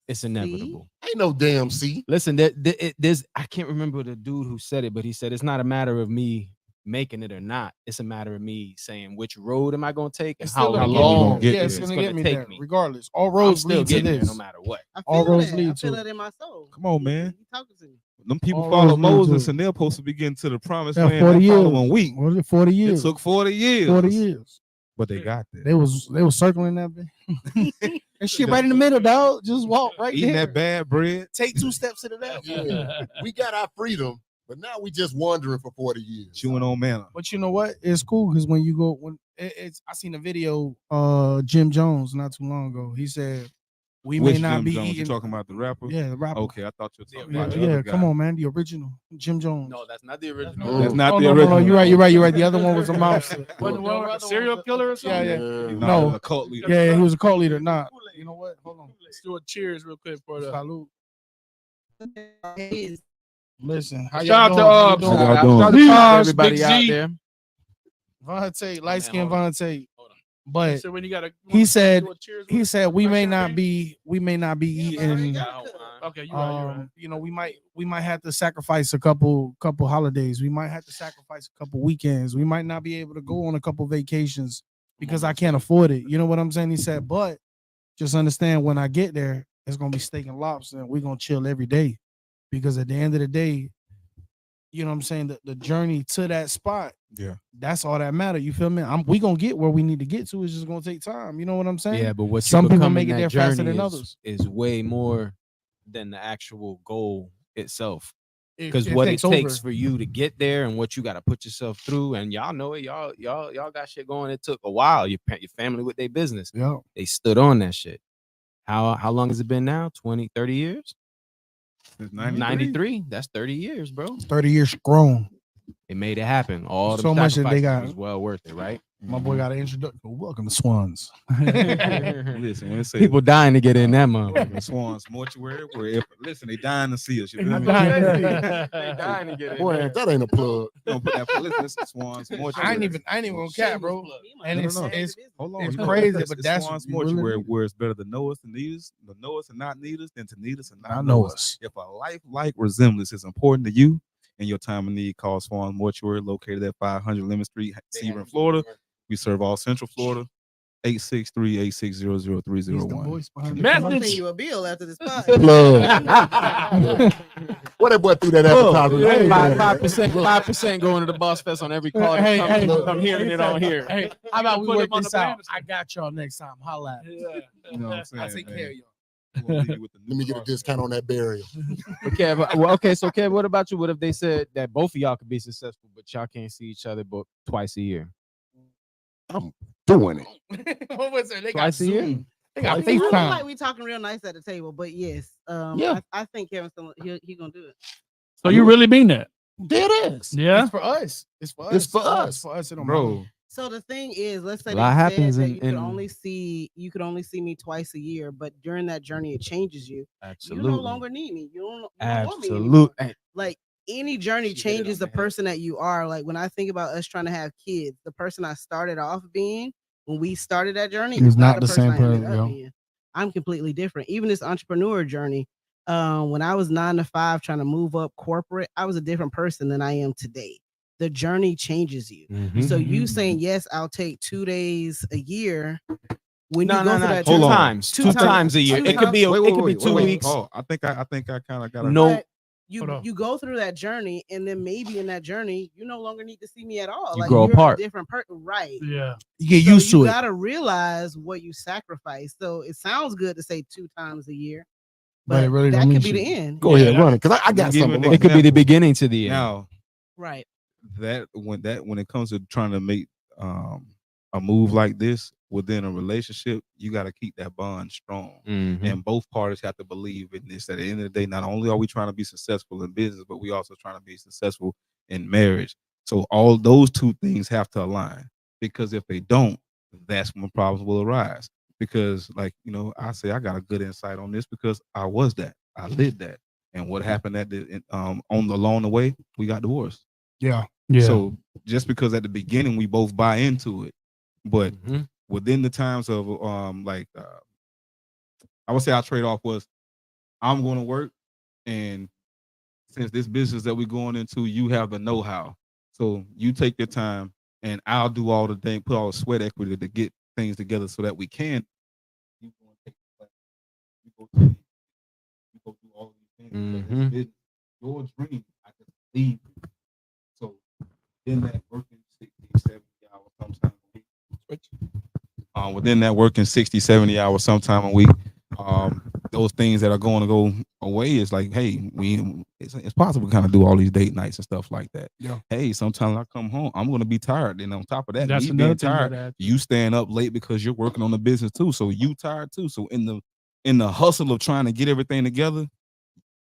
It's inevitable. street. Ain't no damn C. Listen, there's I can't remember the dude who said it, but he said it's not a matter of me making it or not. It's a matter of me saying which road am I going to take and It's how still gonna long. get me get there. Yeah, there. it's It's gonna gonna get me take there. me. Regardless, all I'm roads still lead to getting there this. no matter what. I All feel roads that. lead I feel to that in my soul. Come on, man. You talking to me. Them people All follow roads lead Moses to- and they're supposed to be getting to the promised Yeah, land 40 the years. following week. What was it? 40 It years. took 40 years. 40 years. But they got there. They was circling that bit. And shit right in the middle, dog. Just walk right Eating there. that bad bread. Take 2 steps to the left. Yeah. We got our freedom, but now we just wandering for 40 years. Chewing on manna. But you know what? It's cool because when you go, it's I seen a video, Jim Jones not too long ago. He said we Which may not Jim be Jones? You eating. talking about the rapper? Yeah, the rapper. Okay, I thought you were talking Yeah, about the yeah, other come guy. on, man. The original Jim Jones. No, that's not the original. That's not Oh, the no, original. No, you're right. The other one was a mobster. What, a serial killer or Yeah, something? yeah. He's No. a cult leader. Yeah, he was a cult leader. Nah, you know what? Hold on. Let's do a cheers real quick for the. Salute. Is Listen, how Shout out y'all to, doing? How How y'all y'all doing? doing? everybody Big out Z. there. Vontae, light skin hold on. Vontae. Hold on. But So when you gotta, he said do a cheers he with- said we Right may there, not man? be eating. Okay, you're right. You know, we might have to sacrifice a couple holidays. We might have to sacrifice a couple weekends. We might not be able to go on a couple vacations because I can't afford it. You know what I'm saying? He said, but just understand when I get there, it's gonna be steak and lobster, and we're gonna chill every day. Because at the end of the day, you know what I'm saying, the journey to that spot. Yeah. That's all that matter. You feel me? We gonna get where we need to get to. It's just gonna take time. You know what I'm saying? Yeah, but what Some you people become make in it that there faster journey than is, others. is way more than the actual goal itself. It- Because it what it takes takes over. for you to get there and what you got to put yourself through, and y'all know it, y'all got shit going. It took a while. Your family with their business, Yeah. they stood on that shit. How long has it been now? 20, 30 years? Since 93. That's 30 years, bro. 30 years grown. It made it happen. All the So much that they got. was well worth it, right? My boy got an introduction. Welcome to Swans. Listen, when it say People dying to get in that motherfucker. Swans mortuary, listen, they dying to see us. You feel me? They dying to get in Boy, there. that ain't a plug. Don't put that. Listen, Swans mortuary. I ain't even gonna cap, bro. And No, it's no. it's Hold on, it's no, crazy, it's but that's Swans what you really mortuary need. where it's better to know us and need us, to know us and not need us, than to need us and not I know know us. us. If a life-like resemblance is important to you and your time of need, call Swans Mortuary, located at 500 Lemon Street, Sebring, Florida. We serve all Central Florida. 863-860-0301. He's the voice behind the Message. I'll camera. send you a bill after this podcast. What that boy threw that advertisement? Hey, man. 5% going to the Boss Fest on every call. Hey, hey, I'm hearing it on here. Hey, how about we Put work him on this the out? banner. I got y'all next time. Holla at me. You know what I'm saying? I take man? care of y'all. We're gonna leave you with the Let me get a car. discount on that burial. But Kev, well, okay, so Kev, what about you? What if they said that both of y'all could be successful, but y'all can't see each other but twice a year? Doing it. What was it? They got Twice a year? Zoom. They got It look FaceTime. like we talking real nice at the table, but yes, Yeah. I think Kevin's he gonna do it. So you really mean that? Dead ass. Yeah. It's for us. It's for us. It's for So us. It's for us. It don't matter. Bro, So the thing is, let's say A lot they said happens that in- you could in- only see me twice a year, but during that journey, it changes you. Absolutely. You no longer need me. You don't want me anymore. Absolutely. Like any journey She hit it changes on the the head. person that you are. Like when I think about us trying to have kids, the person I started off being when we started that journey Is is not the same I ended person, up yo. being. I'm completely different. Even this entrepreneur journey, when I was 9 to 5 trying to move up corporate, I was a different person than I am today. The journey changes you. Mhm. So you saying yes, I'll take 2 days a year. When No, you go no, through no. that Two Hold on. times. Two times a year. Two It could be. times. It could be 2 weeks. Oh, I think I kind of got No. But Hold on. you go through that journey, and then maybe in that journey, you no longer need to see me at all. You Like grow you're apart. a different person, right? Yeah. You get So used you to it. gotta realize what you sacrifice. So it sounds good to say 2 times a year, But it but really that don't mean could be the shit. end. Go Yeah, ahead, run it, because I got Give something. it- It could be the beginning to the end. now Right. when it comes to trying to make a move like this within a relationship, you got to keep that bond strong. Mhm. And both parties have to believe in this. At the end of the day, not only are we trying to be successful in business, but we also trying to be successful in marriage. So all those two things have to align, because if they don't, that's when problems will arise. Because like, I say I got a good insight on this because I was that. I lived that. And what happened along the way, we got divorced. Yeah. Yeah. So just because at the beginning we both buy into it, but Mhm. within the times of I would say our trade-off was I'm going to work, and since this business that we're going into, you have the know-how. So you take your time and I'll do all the thing, put all the sweat equity to get things together so that we can. You go and take the class. You go do all of these things. Mhm. It's your dream. I can leave. So in that working 60, 70 hours sometime a week. Within that working 60, 70 hours sometime a week, those things that are going to go away is like, hey, it's possible to kind of do all these date nights and stuff like that. Yeah. Hey, sometimes I come home, I'm going to be tired. And on top of that, That's me another being thing you tired, gotta add. you staying up late because you're working on the business too. So you tired too. So in the hustle of trying to get everything together,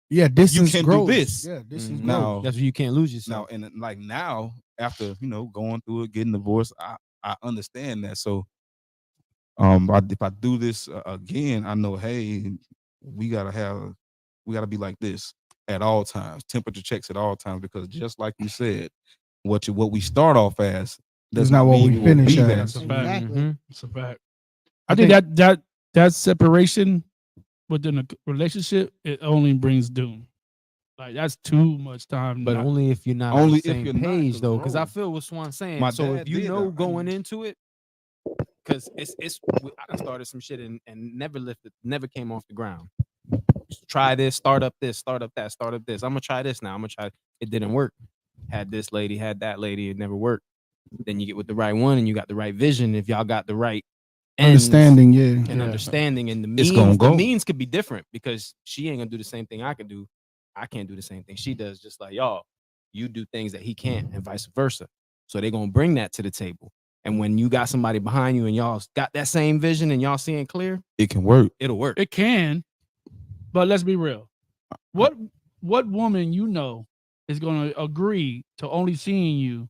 Yeah, distance can do grows. this. Yeah, distance Mhm. grows. Now- That's where you can't lose now yourself. and like now after going through it, getting divorced, I understand that. So if I do this again, I know, hey, we gotta be like this at all times, temperature checks at all times, because just like you said, what we start off as does It's not what mean we will finish be as. that. That's a fact. Exactly. Mhm. It's a fact. I I think think- that separation within a relationship, it only brings doom. Like that's too much time. But not- only if you're not Only on the if same you're not, page, 'cause, though. Because I bro, feel what Swan's saying. my So dad if you did know that. going into it, because I done started some shit and never came off the ground. Try this, start up this, start up that, start up this. I'm gonna try this now. I'm gonna try. It didn't work. had this lady, had that lady, it never worked. Then you get with the right one and you got the right vision. If y'all got the right ends Understanding, yeah. and understanding, and It's gonna the go. means could be different because she ain't gonna do the same thing I can do. I can't do the same thing she does. Just like y'all, you do things that he can't, and vice versa. So they're gonna bring that to the table. And when you got somebody behind you and y'all got that same vision and y'all seeing clear, It can work. it'll work. It can, but let's be real. What woman you know is going to agree to only seeing you?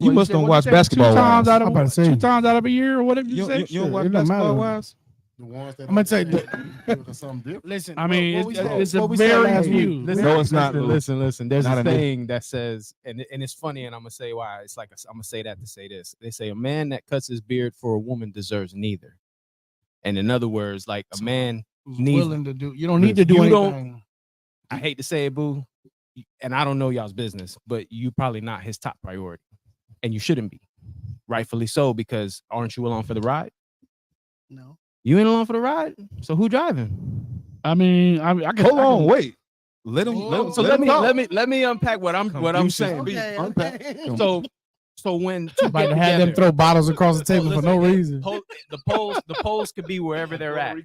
You What must said- don't what watch say, basketball two times wives. out I'm about to of say. 2 times out of a year or whatever you You say. don't watch it don't basketball matter. wives? The ones that I'm gonna tell you, looking something different. listen. I mean, what we it's- said- it's a what we said very last few. week. Listen, No, it's not, Lou. Listen. There's Not a in this. saying that says, and it's funny, and I'm gonna say why. It's like I'm gonna say that to say this. They say a man that cuts his beard for a woman deserves neither. And in other words, like a man Who's needs. willing to do. You don't need to do You don't- anything. I hate to say it, boo, and I don't know y'all's business, but you probably not his top priority, and you shouldn't be, rightfully so, because aren't you along for the ride? No. You ain't along for the ride, so who driving? I mean, I guess Hold on, wait. Let him. So let him talk. let me unpack what I'm Confuse saying. his Okay. Unpack. okay. So when two About get to have them together- throw bottles across the Oh, table for listen, no reason. The polls could be wherever they're at.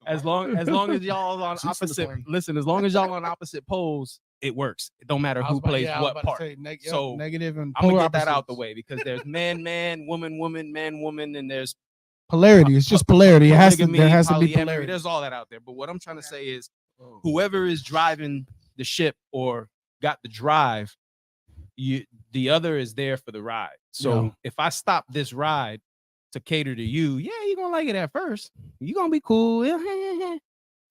As long as y'all on opposite. Listen, as long as y'all on opposite poles, it works. It don't matter I was who about- plays yeah, I was what about to part. say So, negative and I'm gonna polar get that out the opposites. way because there's man, woman, man, woman, and there's Polarity. It's just polarity. It has to. polygamy, There has to be polyamory. polarity. There's all that out there. But what I'm trying to say is, whoever is driving the ship or got the drive, the other is there for the ride. So Yeah. if I stop this ride to cater to you, yeah, you're gonna like it at first. You're gonna be cool.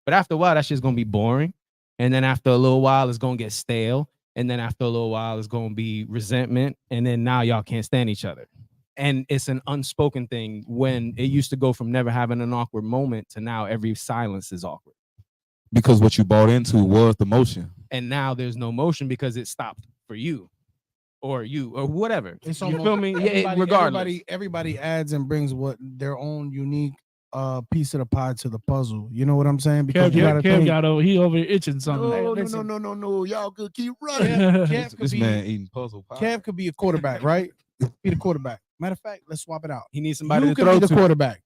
But after a while, that's just gonna be boring. And then after a little while, it's gonna get stale. And then after a little while, it's gonna be resentment. And then now y'all can't stand each other. And it's an unspoken thing when it used to go from never having an awkward moment to now every silence is awkward. Because what you bought into was the motion. And now there's no motion because it stopped for you or whatever. It's You almost feel me? Yeah, everybody- regardless. Everybody adds and brings what their own unique piece of the pie to the puzzle. You know what I'm saying? Because you gotta think. He over here itching something. No, listen. no. Y'all could keep running. Kev could This be- man eating puzzle pie. Kev could be a quarterback, right? Be the quarterback. Matter of fact, let's swap it out. He needs somebody You to could throw be the to. quarterback.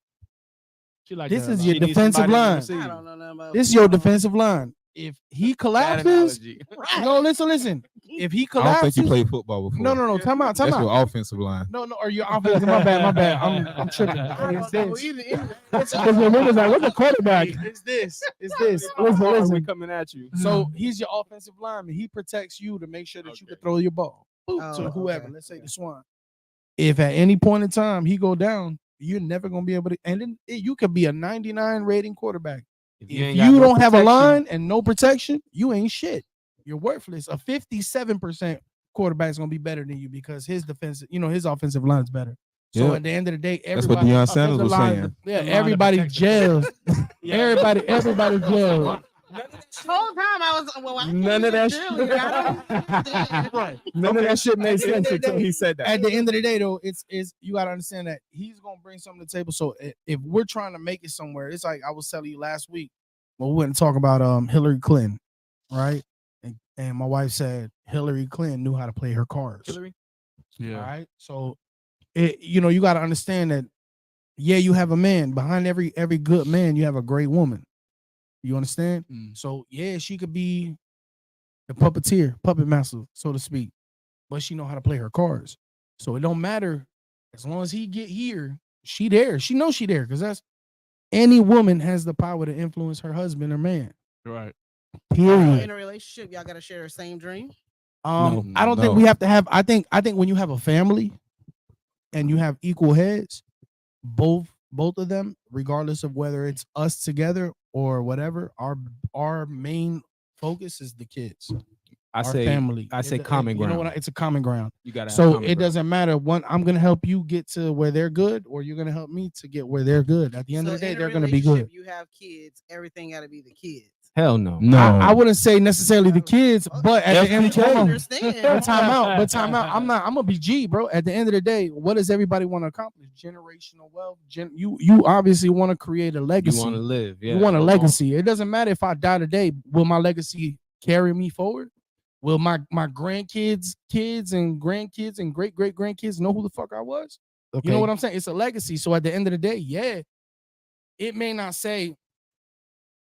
She like This that a is lot. your She needs defensive somebody to line. receive. I don't know nothing about This is your defensive line. If he Bad collapses, analogy. no, listen. If he I don't collapses, think you played football before. no. Time out. That's your offensive line. No, or your offensive. My bad. I'm tripping. I It's don't know this. either. Because the niggas like, what's a quarterback? It's this. We Listen. coming at you. So he's your offensive lineman. He protects you to make sure that you can throw your ball to Oh, whoever. okay. Let's say the Swan. If at any point in time he go down, you're never gonna be able to. And then you could be a 99 rating quarterback. If ain't got you no don't have a protection, line and no protection, you ain't shit. You're worthless. A 57% quarterback's gonna be better than you because his defensive, his offensive line's better. So Yeah. at the end of the day, That's what everybody, Deion Sanders was line- saying. yeah, the line of everybody protection. gels. Everybody gels. The whole time I was well, None of that Right. None of that shit made sense until he said that. At the end of the day, though, it's you gotta understand that he's gonna bring something to the table. So if we're trying to make it somewhere, it's like I was telling you last week when we went to talk about Hillary Clinton, right? And my wife said Hillary Clinton knew how to play her cards. Hillary? All right. So you gotta understand that you have a man behind every good man, you have a great woman. You understand? So she could be the puppeteer, puppet master, so to speak, but she know how to play her cards. So it don't matter as long as he get here, she there. She knows she there because that's any woman has the power to influence her husband or man. Right. Period. In a relationship, y'all gotta share the same dream. No, I don't think no. we have to have. I think when you have a family and you have equal heads, both of them, regardless of whether it's us together or whatever, our main focus is the kids. I our say family. I say common You know ground. what? It's a common ground. You gotta have So common it ground. doesn't matter. I'm gonna help you get to where they're good, or you're gonna help me to get where they're good. At the end of the day, in a they're gonna be good. relationship, You have kids. Everything gotta be the kids. Hell no. No, I wouldn't say necessarily the kids, but at the end of the I day, understand. But time out. I'm gonna be G, bro. At the end of the day, what does everybody want to accomplish? Generational wealth. You obviously want to create a You legacy. want to live. Yeah. You want a legacy. It doesn't matter if I die today. Will my legacy carry me forward? will my grandkids, kids and grandkids and great grandkids know who the fuck I was? Okay. You know what I'm saying? It's a legacy. So at the end of the day, yeah, it may not say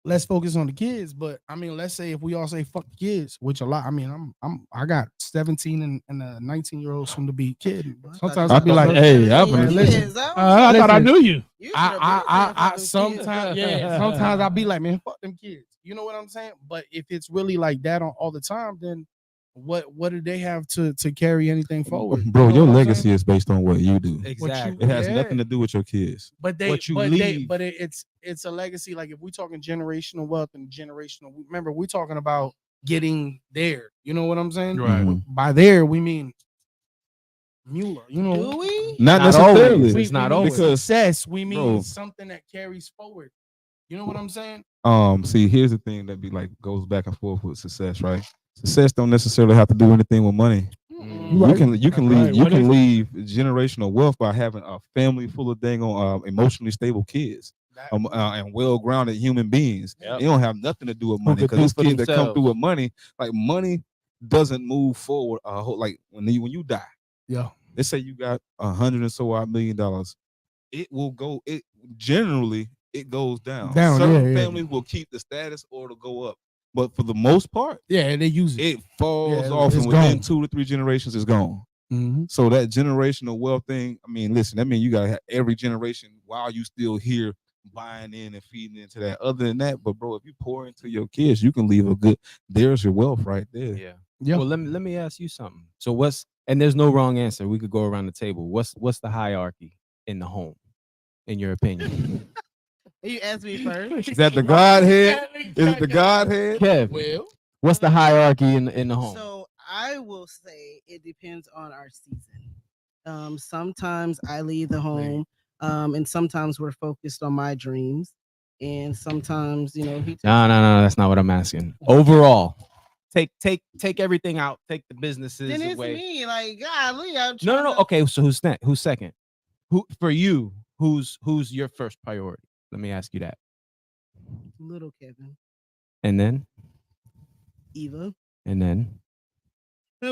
let's focus on the kids, but I mean, let's say if we all say fuck the kids, which a lot. I mean, I got 17 and a 19-year-old soon to be kid. Sometimes I'll be like, hey, I I thought I knew you. I sometimes sometimes I'll be like, man, fuck them kids. You know what I'm saying? But if it's really like that all the time, then what do they have to carry anything forward? Bro, You know your what I'm legacy saying? is based on what you do. Exactly. It has Yeah. nothing to do with your kids. But what you leave. It's a legacy. Like if we're talking generational wealth and generational, remember we're talking about getting there. You know what I'm saying? Right. Mhm. By there we mean Mueller. You know, Do we? Not Not always. necessarily. It's not mean always. Because success. We mean bro. something that carries forward. You know what I'm saying? See, here's the thing that be like goes back and forth with success, right? Success don't necessarily have to do anything with money. You can leave generational wealth by having a family full of dang on emotionally stable kids. And well-grounded human beings. Yep. It don't have nothing to do with Who money could because do these for kids that come themselves. through with money, like money doesn't move forward. Like when you die, Yeah. let's say you got $100 and so odd $1 million, it will go. It generally it goes down. Certain yeah. families will keep the status or it'll go up, but for the most part, Yeah, they use it. it falls Yeah, off, it's and within gone. 2 to 3 generations, it's gone. Mhm. So that generational wealth thing, I mean, listen, that means you gotta have every generation while you still here buying in and feeding into that. Other than that, but bro, if you pour into your kids, you can leave a good. There's your wealth right there. Yeah. Yeah. Well, let me ask you something. So and there's no wrong answer. We could go around the table. What's the hierarchy in the home, in your opinion? You asked me first. Is that the Godhead? Is it the Godhead? Kev, Well, what's the hierarchy in the home? So I will say it depends on our season. Sometimes I leave the home, and sometimes we're focused on my dreams, and sometimes he. No, that's not what I'm asking. Overall, take everything out. Take the businesses Then it's away. me, like golly. I'm No. trying to- Okay, so who's next? Who's second? Who for you? Who's your first priority? Let me ask you that. Little Kevin, And then, Eva, and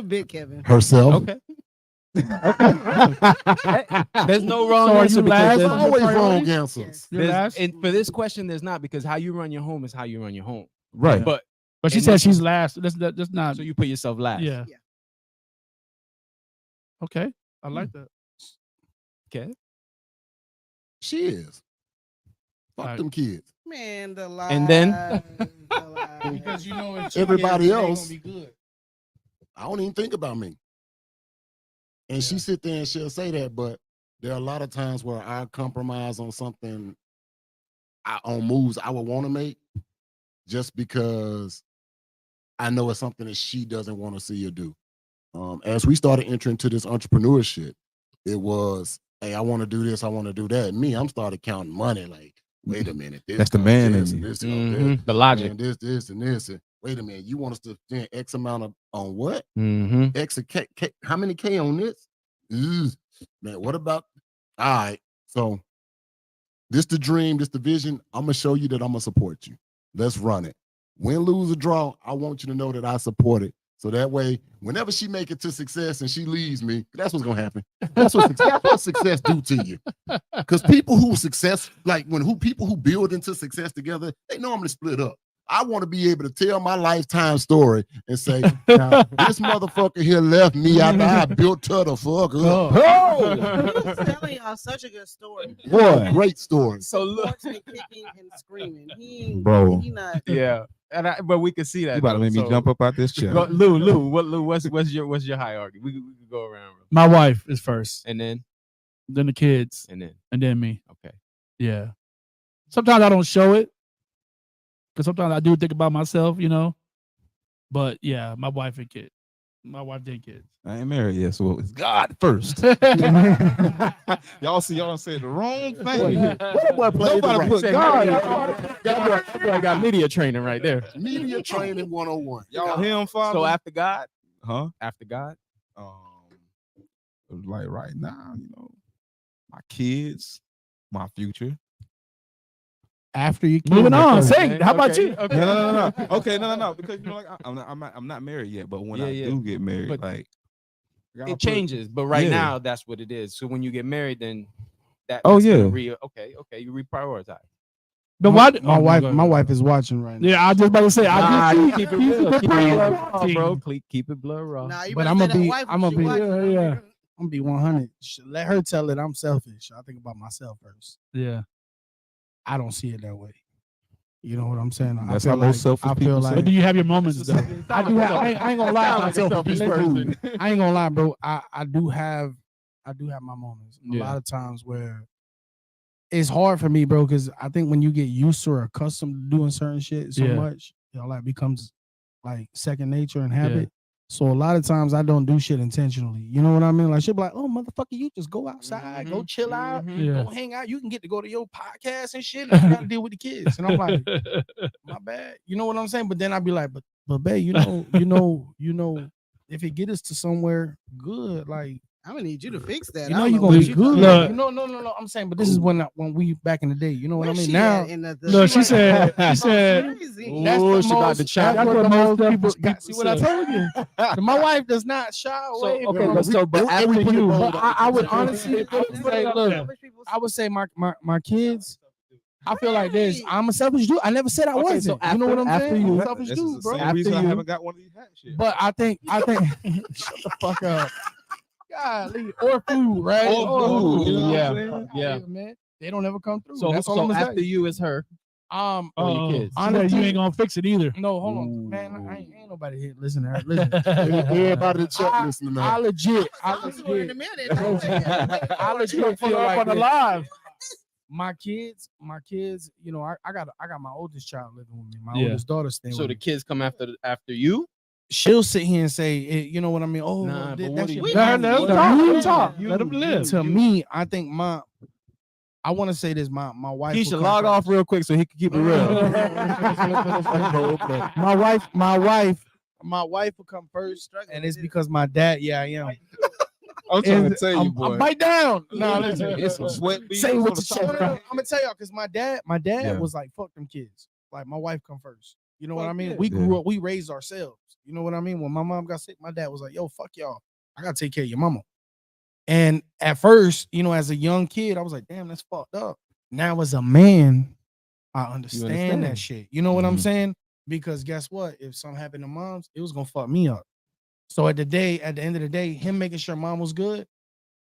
big Kevin. Herself. okay. There's no wrong So are answer you because last? there's- Always wrong Priority? answers. You're last? and for this question, there's not, because how you run your home is how you run your home. Right. But But she And said this- she's last. That's not. so you put yourself last. Yeah. Yeah. Okay. I like that. Okay. She is. Fuck Alright. them kids. Man, the lies. And then? the lies. because you know if Everybody she is, it ain't else- gonna be good. I don't even think about me. And she sit there and she'll say that, but there are a lot of times where I compromise on something, on moves I would want to make, just because I know it's something that she doesn't want to see or do. As we started entering into this entrepreneurship, it was, hey, I want to do this, I want to do that. Me, I'm started counting money. Like, wait a minute, this That's the comes man this in and you. this comes this. The logic. And this and this. And wait a minute, you want us to spend X amount of on what? Mm-hmm. X of K, how many K on this? Ugh. Man, what about? All right, so this the dream, this the vision. I'm gonna show you that I'm gonna support you. Let's run it. Win, lose, or draw. I want you to know that I support it. So that way, whenever she make it to success and she leaves me, that's what's gonna happen. That's what success do to you. Because people who success, like people who build into success together, they normally split up. I want to be able to tell my lifetime story and say, now, this motherfucker here left me after I built her the fuck up. He was telling y'all such a good story. Boy, great story. So look, Supports me kicking and screaming. Bro. He not. yeah, but we can see that. You about to though. make me So- jump up out this chair. Go, Lou, what's your hierarchy? We can go around, real- My wife is first, and then then the kids, and then. and then me. Okay. Yeah. Sometimes I don't show it because sometimes I do think about myself, But yeah, my wife and kid. My wife then kids. I ain't married yet, so it's God first. Y'all see, y'all said the wrong thing. What boy played the Nobody right? put God. That boy got media training right there. Media training 101. Y'all him, father. So after God, huh? after God, Like right now, my kids, my future, after you kill Moving me on. first. Say, how about you? Okay. No. Okay, no. Because like I'm not married yet, but when I Yeah. do get married, But like It changes, but right Yeah. now that's what it is. So when you get married, then that's Oh, gonna yeah. okay, you reprioritize. But my, why? my wife, my wife is watching right now. Yeah, I was just about to say. I Nah, just keep it keep real, the keep it blood raw, priority. bro. Keep it blood raw. Nah, you But better I'ma say that be- wife I'ma when she be- watching. Yeah. I'm gonna be 100. Let her tell it. I'm selfish. I think about myself first. Yeah. I don't see it that way. You know what I'm saying? That's I how feel most selfish I people feel say. like But do you have your moments though? I do have, I ain't gonna lie. Sound like a selfish person. I ain't gonna lie, bro. I do have my moments. A Yeah. lot of times where it's hard for me, bro, because I think when you get used to or accustomed to doing certain shit so Yeah. much, like becomes like second nature and habit. So a lot of times I don't do shit intentionally. You know what I mean? Like she'll be like, "Oh, motherfucker, you just go outside, go chill out, Yeah. go hang out. You can get to go to your podcast and shit. And you gotta deal with the kids." And I'm like, "My bad." You know what I'm saying? But then I'd be like, "But babe, you know, if it get us to somewhere good, like." I'm gonna need you to fix that. You I know don't you're what gonna be you good. talking Look. about. No. I'm saying, but this is when we back in the day. You know what I Where's mean? she Now, at in the Look, she She said. Oh, She said. crazy. that's Ooh, the she about most. to chop. That's That's what what the most most people people got. See what I say. told you? My wife does not shy away. okay, from but so but after you, But I would honestly, I would say, look, I would say my kids. I feel like this. I'm a selfish dude. I never said I Okay, wasn't. so You know what I'm after saying? you- I'm a selfish This is dude, the bro. same reason I After you- haven't got one of these hat shit. But I think shut the fuck up. Golly, or food, right? Or food, you know what yeah, I'm saying? yeah. man. They don't ever come through. so That's all so I'm gonna after say. you is her. Or your kids. She said you ain't gonna fix it either. No, hold on, man. I ain't nobody here. Listen to her. Listen. Everybody in the chat listening I now. legit. I In a legit. minute. I legit feel like this. My kids, you know, I got my oldest child living with me. My Yeah. oldest daughter staying So with the me. kids come after you. She'll sit here and say, you know what I mean? Oh, Nah, but that what do shit you- reminds Let me them of talk. you. Let them talk. Let them live. To me, I think I want to say this. My wife. He will should come log first. off real quick so he can keep it real. My wife will come first, and it's because my dad. Yeah, I am. I'm trying to Is- tell you, boy. I'm bite down. No, listen. It's some sweat. Say beads what on the you top say. of that. I'm gonna tell y'all because my dad Yeah. was like, "Fuck them kids." Like my wife come first. You know what I Fuck mean? yeah. We grew up. We raised ourselves. You know what I mean? When my mom got sick, my dad was like, "Yo, fuck y'all. I gotta take care of your mama." And at first, you know, as a young kid, I was like, "Damn, that's fucked up." Now as a man, I understand understand. that shit. You know what I'm Mhm. saying? Because guess what? If something happened to moms, it was gonna fuck me up. So at the end of the day, him making sure mom was good,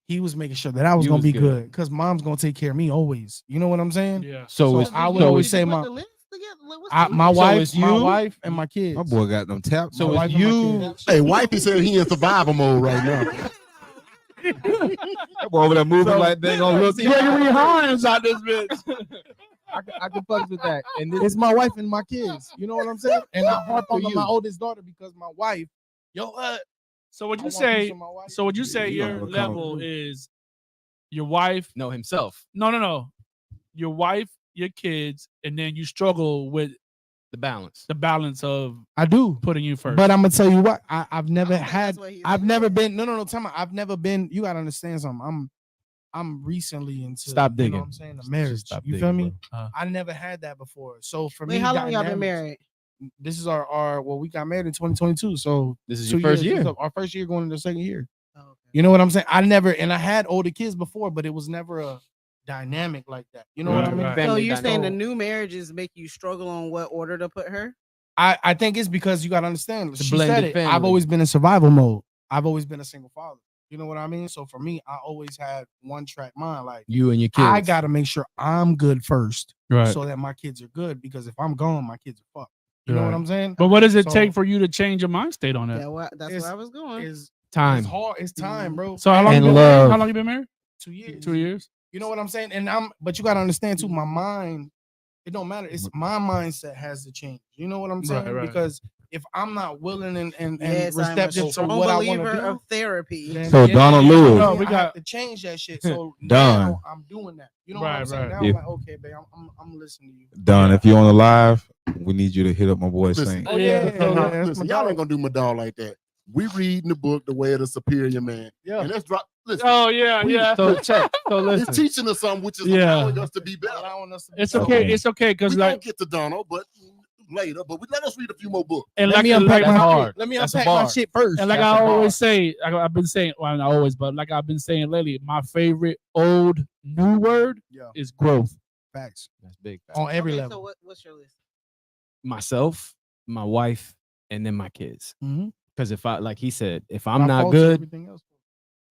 he was making sure that I was You gonna was be good. good because mom's gonna take care of me always. You know what I'm saying? Yeah. So it's I would so always it's, say Put my the list together. What's I, the my list? wife, it's my you? wife, and my kids. My boy got them taps. so My it's wife and my you. kids. Hey, wifey said he in survival mode right now. That boy over there moving like they gonna look. Gregory Hines out this bitch. I can fuck with that. And this It's my wife and my kids. You know what I'm saying? And I harp on you. my oldest daughter because my wife, So would I you want say? peace with my wife. So would you say You don't your have a level comment. is your wife? no himself. No. Your wife, your kids, and then you struggle with The balance. the balance of I do. putting you first. But I'm gonna tell you what, I've never I think had that's what he's I've saying. never been no time out. I've never been, you gotta understand something. I'm recently into Stop You digging. know what I'm saying? The marriage. Stop You digging, feel me? bro. I never had that before. So for Wait, me, how long y'all been dynamics- married? This is our we got married in 2022. So This is 2 your first years. year. This is our first year going into the second year. Oh, okay. You know what I'm saying? I had older kids before, but it was never a dynamic like that. You know what I Right, mean? right. So Family you're saying the dynamic. new marriages make you struggle on what order to put her? I think it's because you got to understand. The She blended said it. I've family. always been in survival mode. I've always been a single father. You know what I mean? So for me, I always had one track mind. Like You and your kids. I got to make sure I'm good first, right. so that my kids are good. Because if I'm gone, my kids are fucked. You know what Right. I'm saying? But what does it So- take for you to change your mind state on that? That's It's- where I was going. It's time. hard. It's time, bro. So how long And you been married? love. How long you been married? 2 years. 2 years. You know what I'm saying? And but you gotta understand too, my mind, it don't matter. It's my mindset has to change. You know what I'm saying? Right, right. Because if I'm not willing and Yes, I'm a receptive to strong what I want believer to do, of therapy. then So Donald Lewis. No, we we got got- to change that shit. So Done. now I'm doing that. You know what I'm Right, saying? right. Now Yeah. I'm like, okay, babe, I'm listening to you. Don, if you're on the live, we need you to hit up my boy Listen. Saint. Oh yeah, Listen, y'all ain't gonna do my dog like that. We reading the book, The Way of the Superior Man. Yeah. And let's drop. Listen, Oh yeah, We- yeah. So check. So listen. it's teaching us something, which is Yeah. allowing us to be better. Allowing us to be It's better. okay. Okay. It's okay We because don't like get to Donald, but later. But let us read a few more books. and Let like me unpack that's my hard. Let me That's a unpack my bar. shit first. and like That's I a bar. always say, I've been saying, well, not always, but like I've been saying lately, my favorite old new word Yeah. is growth. Facts That's big. on every Okay, level. So what's your list? Myself, my wife, and then my kids. Mhm. Because if I, like he said, if By I'm not fault, good, everything else.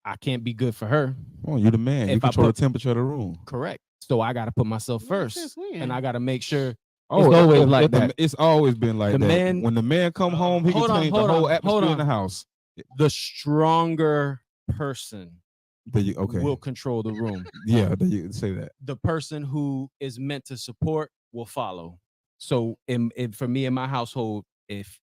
I can't be good for her. Oh, you the man. You If I control put- the temperature of the room. Correct. So I got to put myself first, and I got to make sure. Oh, always if- like if the- that. It's always been like The that. man- When the man come home, he Hold can on, change the hold whole on, atmosphere hold in on. the house. The stronger person Okay. will control the room. Yeah, there you say that. The person who is meant to support will follow. So for me in my household, if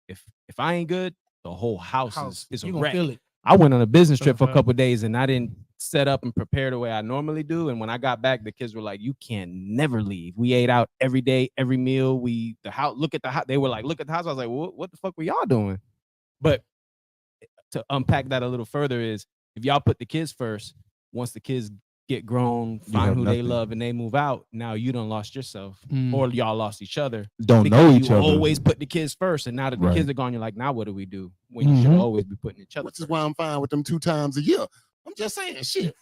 I ain't good, the whole house is a you gonna wreck. feel it. I went on a business trip for a Okay. couple of days and I didn't set up and prepare the way I normally do. And when I got back, the kids were like, "You can never leave." We ate out every day, every meal. The house. Look at the house. They were like, "Look at the house." I was like, "What the fuck were y'all doing?" But to unpack that a little further is if y'all put the kids first, once the kids get grown, find have who they nothing. love, and they move out, now you done lost yourself, Mm. or y'all lost each other. Don't Because know you each other. always put the kids first, and now that the Right. kids are gone, you're like, now what do we do? When you should Mhm. always be putting each other. Which is first. why I'm fine with them 2 times a year. I'm just saying, shit.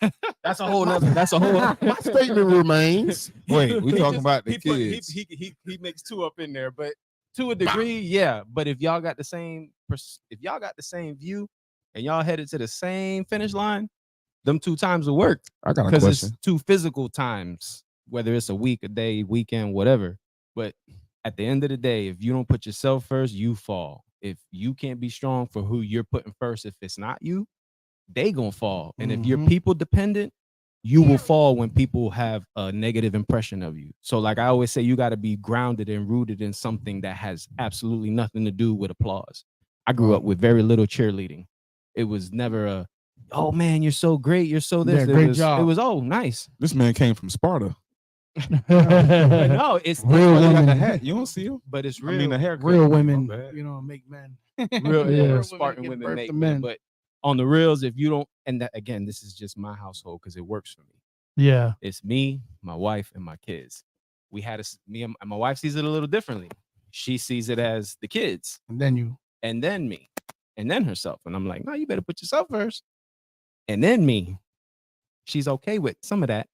That's a whole nother. That's a whole. My statement remains. Wait, we He talking just- about the he put- he- kids. He makes 2 up in there, but to a degree, yeah. But if y'all got the same, if y'all got the same view, and y'all headed to the same finish line, them 2 times will work I got a because question. it's 2 physical times, whether it's a week, a day, weekend, whatever. But at the end of the day, if you don't put yourself first, you fall. If you can't be strong for who you're putting first, if it's not you, they gonna fall. And if you're Mhm. people dependent, you will fall when people have a negative impression of you. So like I always say, you got to be grounded and rooted in something that has absolutely nothing to do with applause. I grew up with very little cheerleading. It was never a, "Oh man, you're so great, you're so this." Yeah, great It job. was, "Oh, nice." This man came from Sparta. But no, it's Real He got women. the hat. You don't see him? but it's I real. mean, the haircut. Real My women, bad. you know, make men. real, Yeah. yeah, Real Spartan women give women birth make to men. men. But on the reels, if you don't, and that, again, this is just my household because it works for me. Yeah. It's me, my wife, and my kids. We had me and my wife sees it a little differently. She sees it as the kids, And then you. and then me, and then herself. And I'm like, no, you better put yourself first, and then me. She's okay with some of that,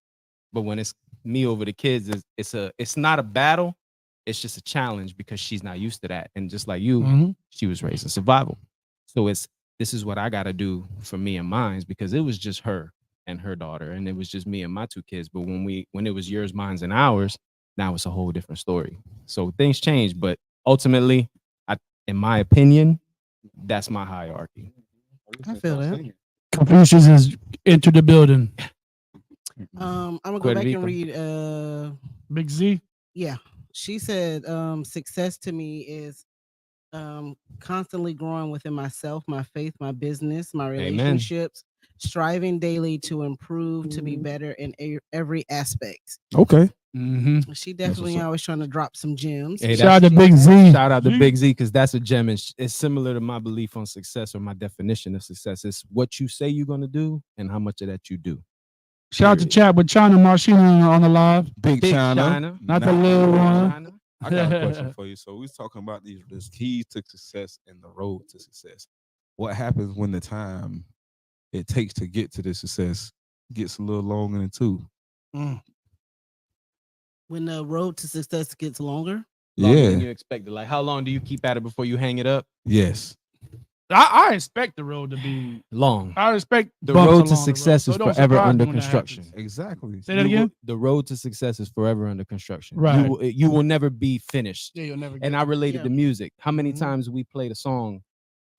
but when it's me over the kids, it's not a battle. It's just a challenge because she's not used to that. And just like you, Mhm. she was raised in survival. So this is what I got to do for me and mine because it was just her and her daughter, and it was just me and my 2 kids. But when it was yours, mine's, and ours, now it's a whole different story. So things change, but ultimately, in my opinion, that's my hierarchy. I feel that. Confucius has entered the building. I'm gonna go Puerto back and Rico. read. Big Z. Yeah, she said, success to me is constantly growing within myself, my faith, my business, my Amen. relationships, striving daily to improve, to be better in every aspect. Okay. Mm-hmm. She definitely what's up. always trying to drop some gems. Hey, Shout out to that's- Big Z. Shout out to Big Z because that's a gem. And it's similar to my belief on success or my definition of success. It's what you say you're going to do and how much of that you do. Shout out to Period. chat with China Marshina on the live. Big, Big China. China. Not the Nah, little one. China. I got a question for you. So we was talking about these keys to success and the road to success. What happens when the time it takes to get to the success gets a little longer than 2? When the road to success gets longer, Longer than Yeah. you expected. Like, how long do you keep at it before you hang it up? Yes. I expect the road to be. Long. I expect The bumps road along to the success so is it don't forever surprise me under when that construction. happens. Exactly. Say that You again. will- the road to success is forever under construction. Right. You will never be finished. Yeah, you'll never get And I related Yeah. to music. How many Mhm. times we played a song,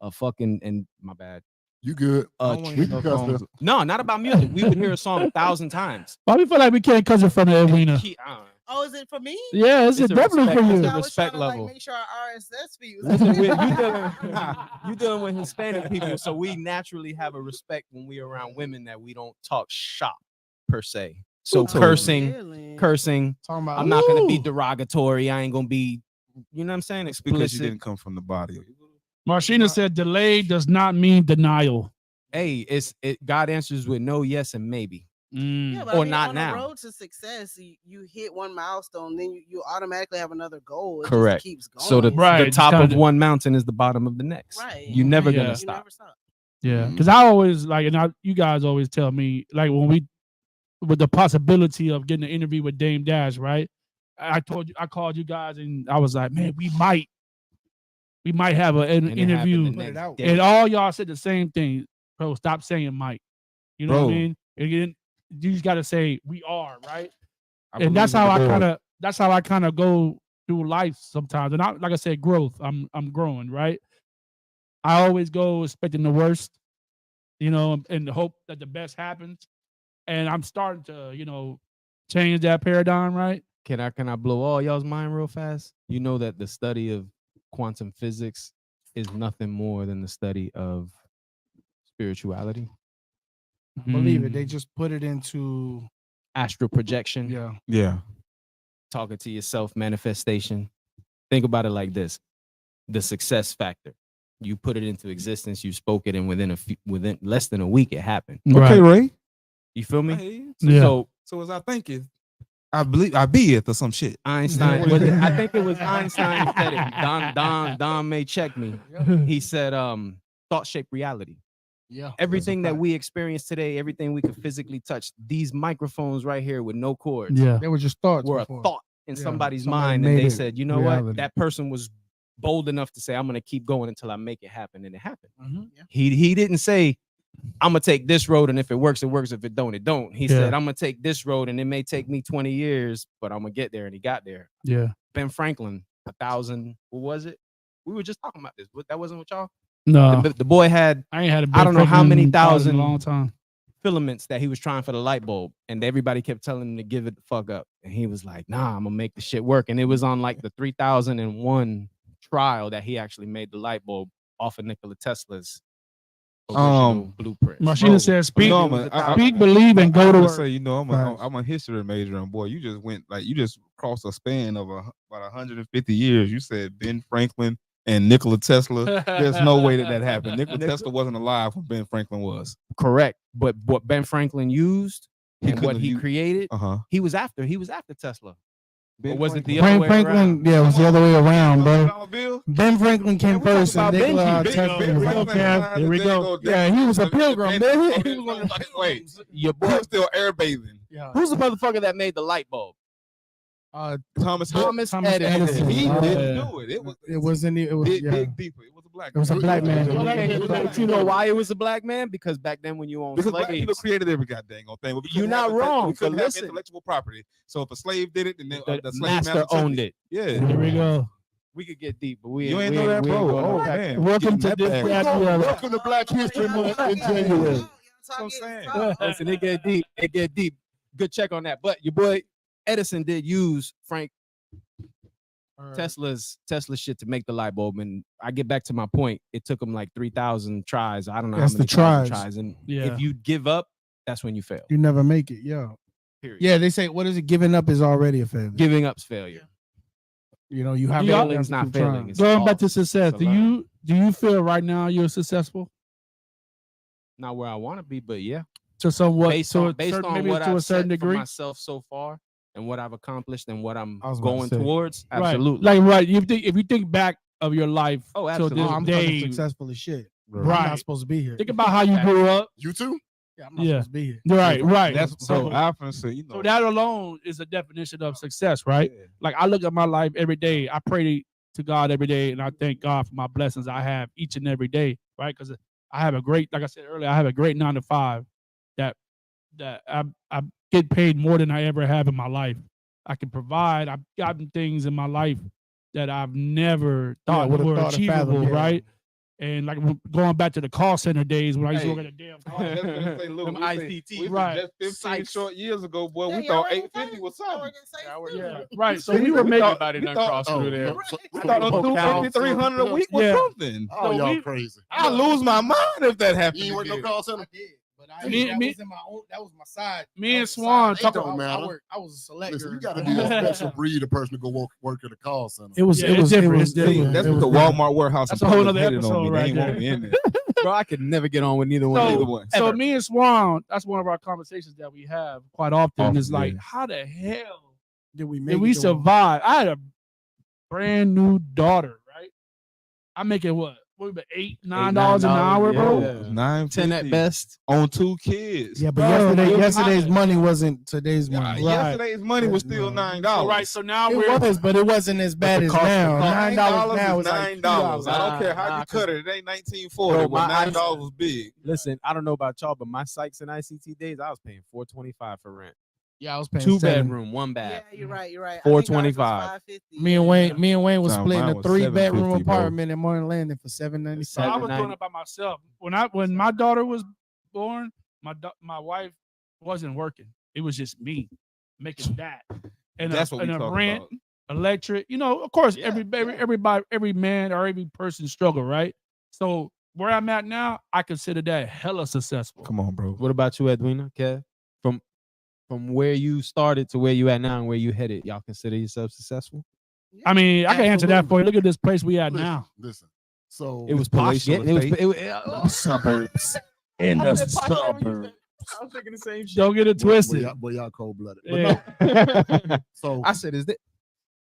a fucking, and my bad. You good? A don't wanna tr- We can cuss songs- the- no, not about music. We would hear a song 1,000 times. Why we feel like we can't cuss in front of Edwina? oh, is it for me? Yeah, it's It's a definitely respect- for it's you. a I was respect trying to, level. make sure our RSS feed was. Listen, you dealing with Hispanic people, so we naturally have a respect when we're around women that we don't talk shop per se. So Oh, cursing, really? cursing. Talking about I'm not gonna be Ooh. derogatory. I ain't gonna be, you know what I'm saying? It's because you Explicit. didn't come from the body. Marshina said delay does not mean denial. Hey, God answers with no, yes, and maybe. Yeah, but Or I mean, not on now. the road to success, you hit one milestone, then you automatically have another goal. It Correct. just keeps going. So the Right, just top of kinda- one mountain is the bottom of the next. Right. You never Yeah. gonna You stop. never stop. Yeah, because I always like, and you guys always tell me, like when we, with the possibility of getting an interview with Dame Dash, right? I called you guys, and I was like, man, we might have an And it happened interview, the Put it next out. day. and all y'all said the same thing, bro. Stop saying Mike. You know what I Bro. mean? Again, you just got to say we are, right? I And that's believe how in I the kind Lord. of go through life sometimes. And like I said, growth. I'm growing, right? I always go expecting the worst, and hope that the best happens. And I'm starting to, change that paradigm, right? Can I blow all y'all's mind real fast? You know that the study of quantum physics is nothing more than the study of spirituality, I believe it. Mm. They just put it into astral projection, Yeah. talking to yourself, manifestation. Think about it like this: the success factor. You put it into existence, you spoke it, and within less than a week, it happened. Okay, Ray. You feel me? Hey, Yeah. So as I think it, I believe I be it or some shit. Einstein, I think it was Einstein said it. Don may check me. He said, thought shape reality. Yeah. Everything that we experience today, everything we could physically touch, these microphones right here with no cords, Yeah. They were just thoughts. were before. a thought in Yeah, somebody's somebody mind, and made they it said, you know what? reality. That person was bold enough to say, I'm gonna keep going until I make it happen, and it happened. Mhm. He didn't say, I'm gonna take this road, and if it works, it works. If it don't, it don't. He said, I'm gonna take this road, and it may take me 20 years, but I'm gonna get there, and he got there. Yeah. Ben Franklin, 1,000. What was it? We were just talking about this. That wasn't with y'all. No, The boy had I ain't had a I don't know how many thousands in thousand- a long time. filaments that he was trying for the light bulb, and everybody kept telling him to give it the fuck up, and he was like, nah, I'm gonna make the shit work. And it was on like the 3001 trial that he actually made the light bulb off of Nikola Tesla's original blueprint. Marshina says, speak, No, man, speak, believe, and go to I work. say, Facts. I'm a history major, and boy, you just crossed a span of about 150 years. You said Ben Franklin and Nikola Tesla. There's no way that happened. Nikola Tesla wasn't alive when Ben Franklin was. Correct, but what Ben Franklin used He and couldn't what have he used- created, he was after Tesla. Or was it the other way Franklin, around? yeah, it was the other way around, bro. $100 bill? Ben Franklin came we talking first, and about Nikola Benji. Tesla Ben was Franklin after. designed Here we the go. thing Yeah, he was a pilgrim, man. He He was one of the Wait, Your he boy, was still air bathing. Yeah. who's the motherfucker that made the light bulb? Thomas Edison. He Oh, didn't yeah. do it. It was It wasn't. It was. Dig Yeah. deeper. It was a black. It was a black man. But you know why it was a black man? Because back then when you owned Because black people slaves, created every goddamn thing. We You're couldn't not have wrong, We but couldn't have listen. intellectual property. So if a slave did it, then the slave master took owned it. Yeah. Here we go. We could get deep, but we You ain't we know that, we bro. going Oh to- man. Welcome to Getting this that bag. Welcome to Black History Month in January. That's what I'm saying. Listen, it get deep. It get deep. Good check on that. But your boy Edison did use Frank Tesla's shit to make the light bulb. And I get back to my point. It took him like 3,000 tries. I don't know That's how the many thousand tries. tries. And Yeah. if you give up, that's when you fail. You never make it. Yeah. Period. Yeah. They say, what is it? Giving up is already a failure. Giving up's failure. You know, you have Failing's to not keep failing. trying. It's Going back off. to success, It's a do you feel right now you're successful Not where I want to be, but yeah. to somewhat Based to on a certain, maybe what to I've a certain set for degree? myself so far and what I've accomplished and what I'm I was about to going say. towards. Right. Absolutely. Like right, if you think back of your life, Oh, to absolutely. this Oh, I'm day, fucking successful as shit. I'm Right. not supposed to be here. think about how you grew up. You too? Yeah, I'm not Yeah. supposed to be here. Right. That's so I often say, you know. So that alone is a definition of success, right? Yeah. Like I look at my life every day. I pray to God every day, and I thank God for my blessings I have each and every day, right? Because I have a great, like I said earlier, I have a great 9 to 5 that I get paid more than I ever have in my life. I can provide. I've gotten things in my life that I've never thought would've were thought to fathom, achievable, yeah. right? And like going back to the call center days when I used to Hey. work at a damn call I was center. gonna say, look, Them we say- ICT, we right. Just 15 Sykes. short years ago, boy, Yeah, we y'all thought work in 850 was something. Yeah, right. So See, we were we making. thought- Everybody we done thought- crossed through there. We thought on Council. 250, 300 a week was Yeah. something. Oh, So y'all we- crazy. I lose my mind if that happened. You ain't work no again. call center? but I Me- that me- was in my own. That was my side. Me That and was the Swan side. talk about- I was a selector. Listen, you got to be a special breed of person to go work at a call center. It was. Yeah, it it's was different, It it's was, it different. was, That's it what the was different. Walmart warehouse. That's a whole nother hated on episode me. right They ain't want there. me in there. Bro, I could never get on with neither one. So- Either one. So me and Swan, that's one of our conversations that we have quite often. Often, Is like, yeah. how the hell Did we did we survive? I had a brand new daughter, right? I'm making what about $8-9 an hour, bro. Yeah. 9.50 at best. on 2 kids. Yeah, but Bro, yesterday's I- money wasn't today's Yeah, money. yesterday's money was still $9. All right, so now It we're was, but it wasn't as bad as now. $9 now is like $9. I don't Nah, care how nah, you cut it. It ain't 1940. Bro, But my $9 was big. Listen, I don't know about y'all, but my Sykes and ICT days, I was paying $425 for rent. Yeah, I was paying 2 7. bedroom, 1 Yeah, bath. you're right. You're right. $425. Me and Wayne was Nah, splitting mine a was 3-bedroom $750, bro. apartment in Morning Landing for So I $795. was doing it by myself. When my daughter was born, my wife wasn't working. It was just me making that, and That's what we a talk rent, about. electric. Of course, Yeah, every man or every person struggle, right? So where I'm at now, I consider that hella successful. Come on, bro. What about you, Edwina? Kev? From where you started to where you at now and where you headed, y'all consider yourself successful? I mean, I can answer that Absolutely. for you. Look at this place we at Listen, now. Listen. So It was palatial posh. It was. estate. Suburbs. In the suburbs. I was thinking the same shit. Don't get it twisted. Boy, y'all cold blooded. Yeah. So I said, is that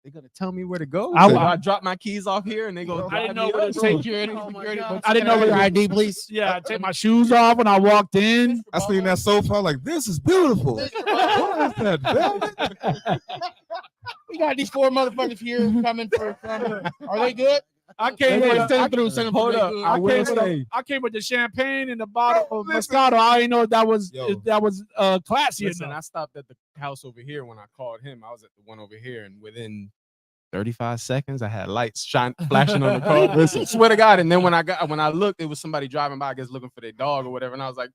they gonna tell me where to go? I- So I drop my keys off here and they go. I didn't know drive me where up? to take Security, Oh my security. God. but I didn't know your where to- ID, please. Yeah, I take my shoes off when I walked in. I seen that sofa like this is beautiful. What is that? Velvet? We got these 4 motherfuckers here coming from. Are they good? I came with Send them through. Send them Hold through. up. I I will came, with say, I came with the champagne and the bottle of Listen. Moscato. I didn't know that was Yo. classy listen, I enough. stopped at the house over here when I called him. I was at the one over here, and within 35 seconds, I had lights flashing on the car. Listen, swear to God. And then when I looked, it was somebody driving by, I guess looking for their dog or whatever. And I was like,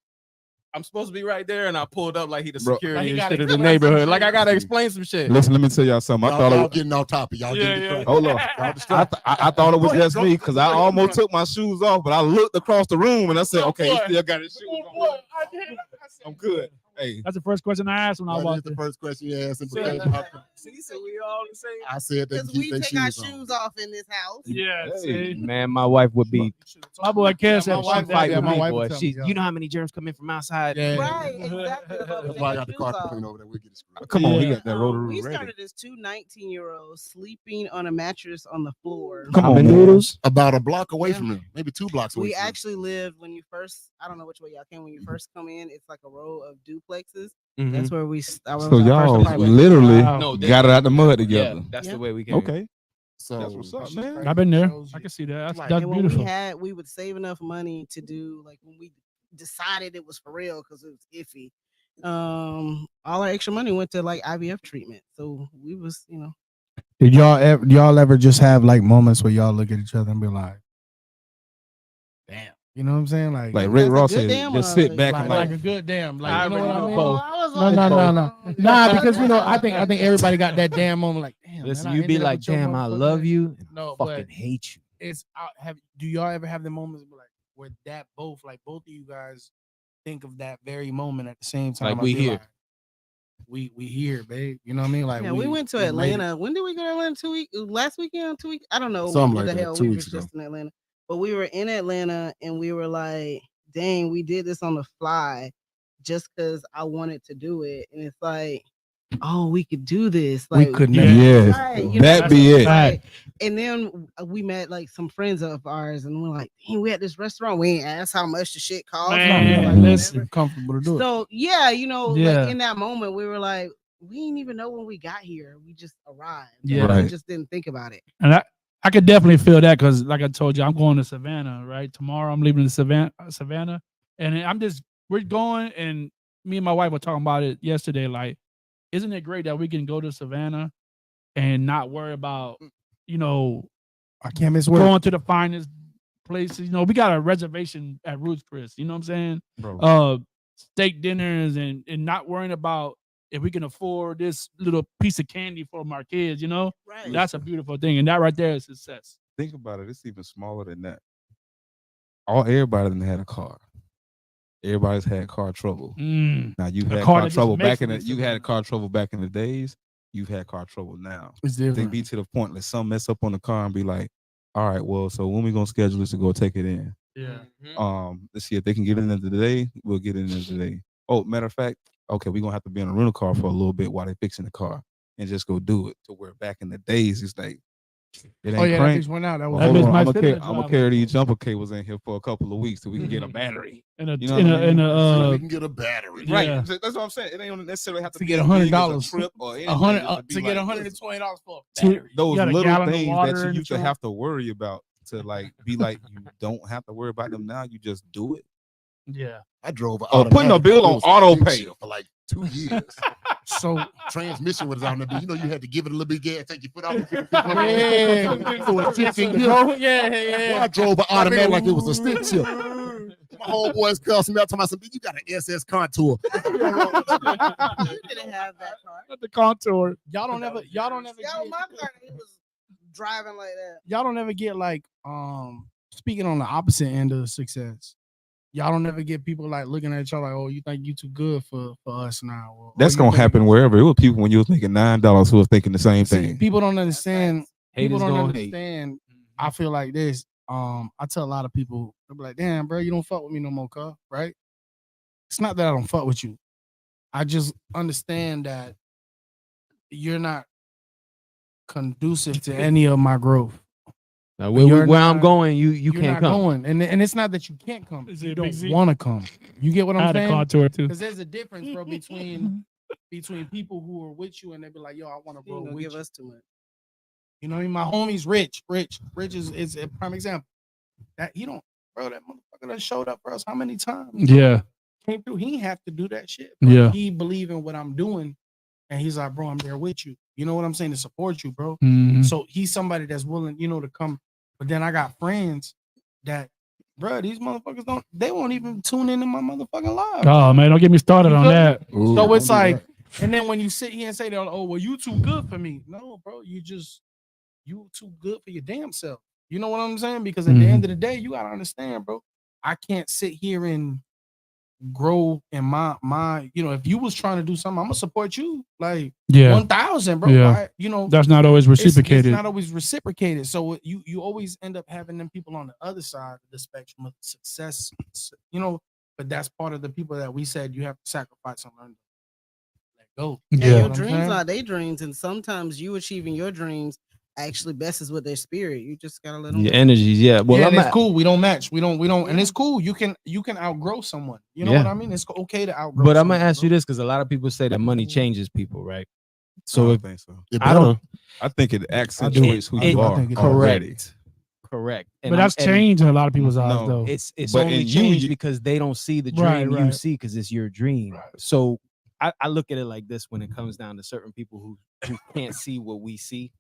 I'm supposed to be right there, and I pulled up like he the Bro, security Like he and gotta shit of the explain some neighborhood. Like I shit. gotta explain some shit. Listen, let me tell y'all something. I y'all, thought it y'all was, getting off topic. Y'all Yeah, getting yeah. distracted. hold on. Y'all I, distracted. I thought it was Go ahead, just go- me because I go ahead, almost bro. took my shoes off, but I looked across the room and I said, okay, he still got his shoes on. I'm good. Hey, That's the first question I asked when I That is walked the in. first question you asked him Yeah. because See, so we all the same. I said that Because keep we their take our shoes on. shoes off in this house. Yeah, Hey. see? Man, my wife would be My boy Kev said my she wife- fight yeah, with my me. wife boy. would tell She, me, yeah. you know how many germs come in from outside? Yeah. Right, exactly. That's why I got the car clean over there. We get it screwed. come on, he Yeah. got that rotary We ready. started as 2 19-year-olds sleeping on a mattress on the floor. Come on, Ramen man. noodles. About a block away Yeah. from them, maybe 2 blocks away. We from them. actually lived when you first, I don't know which way y'all came, when you first come in, it's like a row of duplexes. Mhm. That's where we So y'all apartment. literally Wow. No, got it out the mud Yeah, together. that's Yeah. the way we came. Okay. So That's what's up, man. I've been there. Shows I you. can see that. Like, That's And when beautiful. we would save enough money to do, like when we decided it was for real because it was iffy. All our extra money went to like IVF treatment. So we was, Did y'all ever just have like moments where y'all look at each other and be like, damn, you know what I'm saying? Like Like Rick That's a Ross good said, damn, just sit back like, and like like, a good damn. Like I you know what already I know mean? both. Nah, because I think everybody got that damn moment. Like, damn. Listen, man, I you be ended up like, with your damn, I motherfucking love ass." you. And No, fucking but hate you. it's do y'all ever have the moments where, like where that both of you guys think of that very moment at the same time? Like, I'd we be here. like, we here, babe. You know what I mean? Like Yeah, we went to made it. Atlanta. When did we go to Atlanta? Last weekend, 2 weeks? I don't know. Something what like the that, hell 2 we weeks were ago. just in Atlanta. But we were in Atlanta and we were like, dang, we did this on the fly just because I wanted to do it. And it's like, oh, we could do this. We Like, could Yeah. never. right, you that know, be it. right. And then we met like some friends of ours and we're like, dang, we at this restaurant. We ain't asked how much the shit cost. Man, We were like, listen. whatever. Comfortable to do it. So yeah, like Yeah. in that moment, we were like, we didn't even know when we got here. We just arrived. Yeah. We Right. just didn't think about it. And I could definitely feel that because, like I told you, I'm going to Savannah, right? Tomorrow I'm leaving to Savannah. And we're going, and me and my wife were talking about it yesterday. Like, isn't it great that we can go to Savannah and not worry about, I can't miss work. going to the finest places? We got a reservation at Ruth's Chris. You know what I'm saying? Bro. Steak dinners and not worrying about if we can afford this little piece of candy for our kids, Right. That's a beautiful thing. And that right there is success. Think about it. It's even smaller than that. Everybody done had a car. everybody's had car trouble. Now you've A had car car that just trouble makes back in it the, you had car trouble back in the days. You've had car trouble now. It's They different. be to the point that some mess up on the car and be like, all right, well, so when we gonna schedule this to go take it in? Yeah. Let's see if they can get in there today. We'll get in there today. Oh, matter of fact, okay, we're gonna have to be in a rental car for a little bit while they fixing the car and just go do it. To where back in the days, it's like it ain't Oh yeah, that crank. bitch went out. That Well, was That hold bitch on, might I'm sit in the gonna driveway. carry these jumper cables in here for a couple of weeks till we can get a battery. In a You know what I mean? So we uh can get a battery. Right. Yeah. That's what I'm saying. It ain't necessarily have to To be get as big as a $100 trip or anything. $100 Just be to get like, $120 for a Two- battery. those got a little gallon of things water that in you the used to trunk. have to worry about to like be like you don't have to worry about them now. You just do it. yeah. I drove an Putting a automatic. bill It on was auto big pay. shit for like 2 years. So Transmission was on there, but you know you had to give it a little bit of gas, take your foot off. yeah, So it shifting gears. yeah, Well, yeah. I drove an automatic like it was a stick shift. My homeboys cussed me out to myself, you got an SS Contour. You didn't have that car. The contour. Y'all don't ever Yo, get, my car, he was driving like that. y'all don't ever get like speaking on the opposite end of success. Y'all don't ever get people like looking at y'all like, oh, you think you too good for us now. Or, That's you gonna think- happen wherever. It was people when you was making $9 who was thinking the same See, thing. people don't understand. People Haters don't gonna hate. understand. I feel like this. I tell a lot of people, they'll be like, damn, bro, you don't fuck with me no more, cuz, right? It's not that I don't fuck with you. I just understand that you're not conducive to any of my growth. Now, You're where I'm not- going, you You're can't not come. going. And it's not that you can't come. Is You it don't Big Z? want to come. You get what I I'm had a saying? contour too. Because there's a difference, bro, between people who are with you and they be like, yo, I want to He grow ain't gonna with give you. us too much. You know what I mean? My homie's Rich is a prime example. That he don't, bro, that motherfucker that showed up for us how many times? Yeah. Came through. He ain't have to do that shit. But Yeah. he believe in what I'm doing. And he's like, bro, I'm there with you. You know what I'm saying? To support you, bro. Mhm. So he's somebody that's willing, to come. But then I got friends that, bro, these motherfuckers they won't even tune into my motherfucking live. Oh man, don't get me started You on feel me? that. So it's don't do like, and then when you sit here and say that, oh, well, you too good for me. No, bro, you too good for your damn self. You know what I'm saying? Because at the end of the day, you gotta understand, bro. I can't sit here and grow in my if you was trying to do something, I'm gonna support you like Yeah. 1,000, bro. Yeah. That's not always reciprocated. It's not always reciprocated. So you always end up having them people on the other side of the spectrum of success, but that's part of the people that we said you have to sacrifice and learn to let go. And Yeah. your You know what I'm dreams saying? are their dreams, and sometimes you achieving your dreams actually messes with their spirit. You just gotta let them. Your energies, yeah. Well, Yeah, I'm and it's at, cool. We don't match. We don't, and it's cool. You can outgrow someone. You know Yeah. what I mean? It's okay to outgrow. but I'm gonna someone, ask you bro. this because a lot of people say that money changes people, right? I So don't if think so. It I better. don't I think it accentuates who I you do. I are. think it does. already. correct, But that's changed in a lot of people's eyes No. though. It's But only in you, changed you- because they don't see the dream Right, you right. see because it's your dream. So I look at it like this when it comes down to certain people who can't see what we see.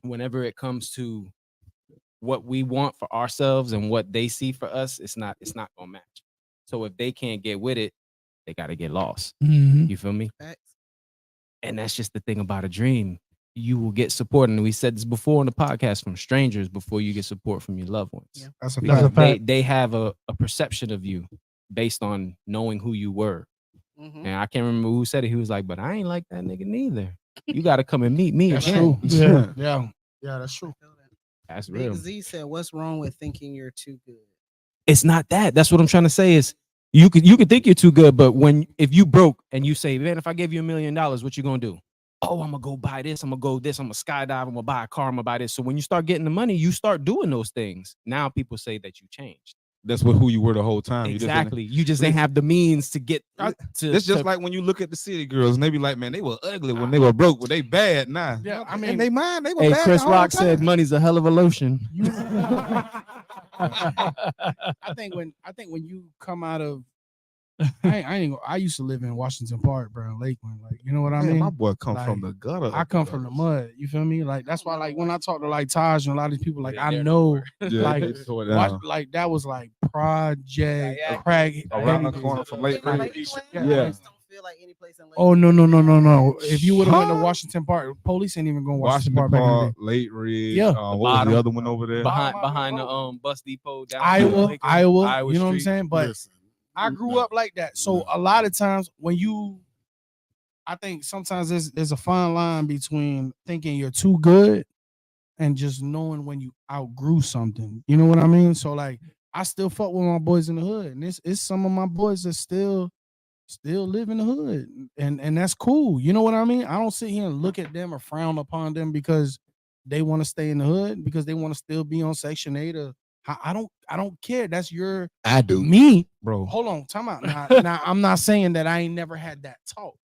Whenever it comes to what we want for ourselves and what they see for us, it's not gonna match. So if they can't get with it, they gotta get lost. Mhm. You feel me? Facts. And that's just the thing about a dream. You will get support, and we said this before on the podcast, from strangers before you get support from your loved ones. Yeah. That's a That's fact. a fact. They have a perception of you based on knowing who you were. Mhm. And I can't remember who said it. He was like, "But I ain't like that nigga neither. You got to come and meet me That's again." true. Yeah. Yeah, that's true. Feel that. That's Big real. Z said, "What's wrong with thinking you're too good?" It's not that. That's what I'm trying to say. Is you could think you're too good, but if you broke and you say, "Man, if I gave you $1 million, what you gonna do?" Oh, I'm gonna go buy this. I'm gonna go this. I'm gonna skydive. I'm gonna buy a car. I'm gonna buy this. So when you start getting the money, you start doing those things. Now people say that you changed. That's what who you were the whole time. Exactly. You just didn't have the means to get to. It's just to- like when you look at the city girls and they be like, man, they were ugly when they were broke, but they bad now. Yeah, I in mean, they mind, they were Hey, bad. Chris the whole Rock said time. money's a hell of a lotion. I think when you come out of, I used to live in Washington Park, bro, in Lakeland. Like, you know what I Man, mean? my boy come from Like, the gutter. I come from the mud. You feel me? Like that's why, like when I talk to like Taj and a lot of these people, like Yeah, I they're know, Yeah, like, they tore it watch, down. like that was like Project Yeah, Craig Around the Hayes. corner from Lake Like, Ridge. Lakeland, Yeah. I just don't feel like any place in Oh Lakeland. no! If you would have went to Huh? Washington Park, police ain't even going to Washington Washington Park back in the Park, day. Lake Ridge. Yeah. What was bottom. the other one over there? behind my behind bro. the bus depot down Iowa, Lakeland, you know what I'm Street. saying? But Listen, I grew up like that. So a lot of times when I think sometimes there's a fine line between thinking you're too good and just knowing when you outgrew something. You know what I mean? So like I still fuck with my boys in the hood, and it's some of my boys that still live in the hood, and that's cool. You know what I mean? I don't sit here and look at them or frown upon them because they want to stay in the hood, because they want to still be on Section 8 or I don't care. That's your I do, me, bro. Hold on, time out. Now I'm not saying that I ain't never had that talk,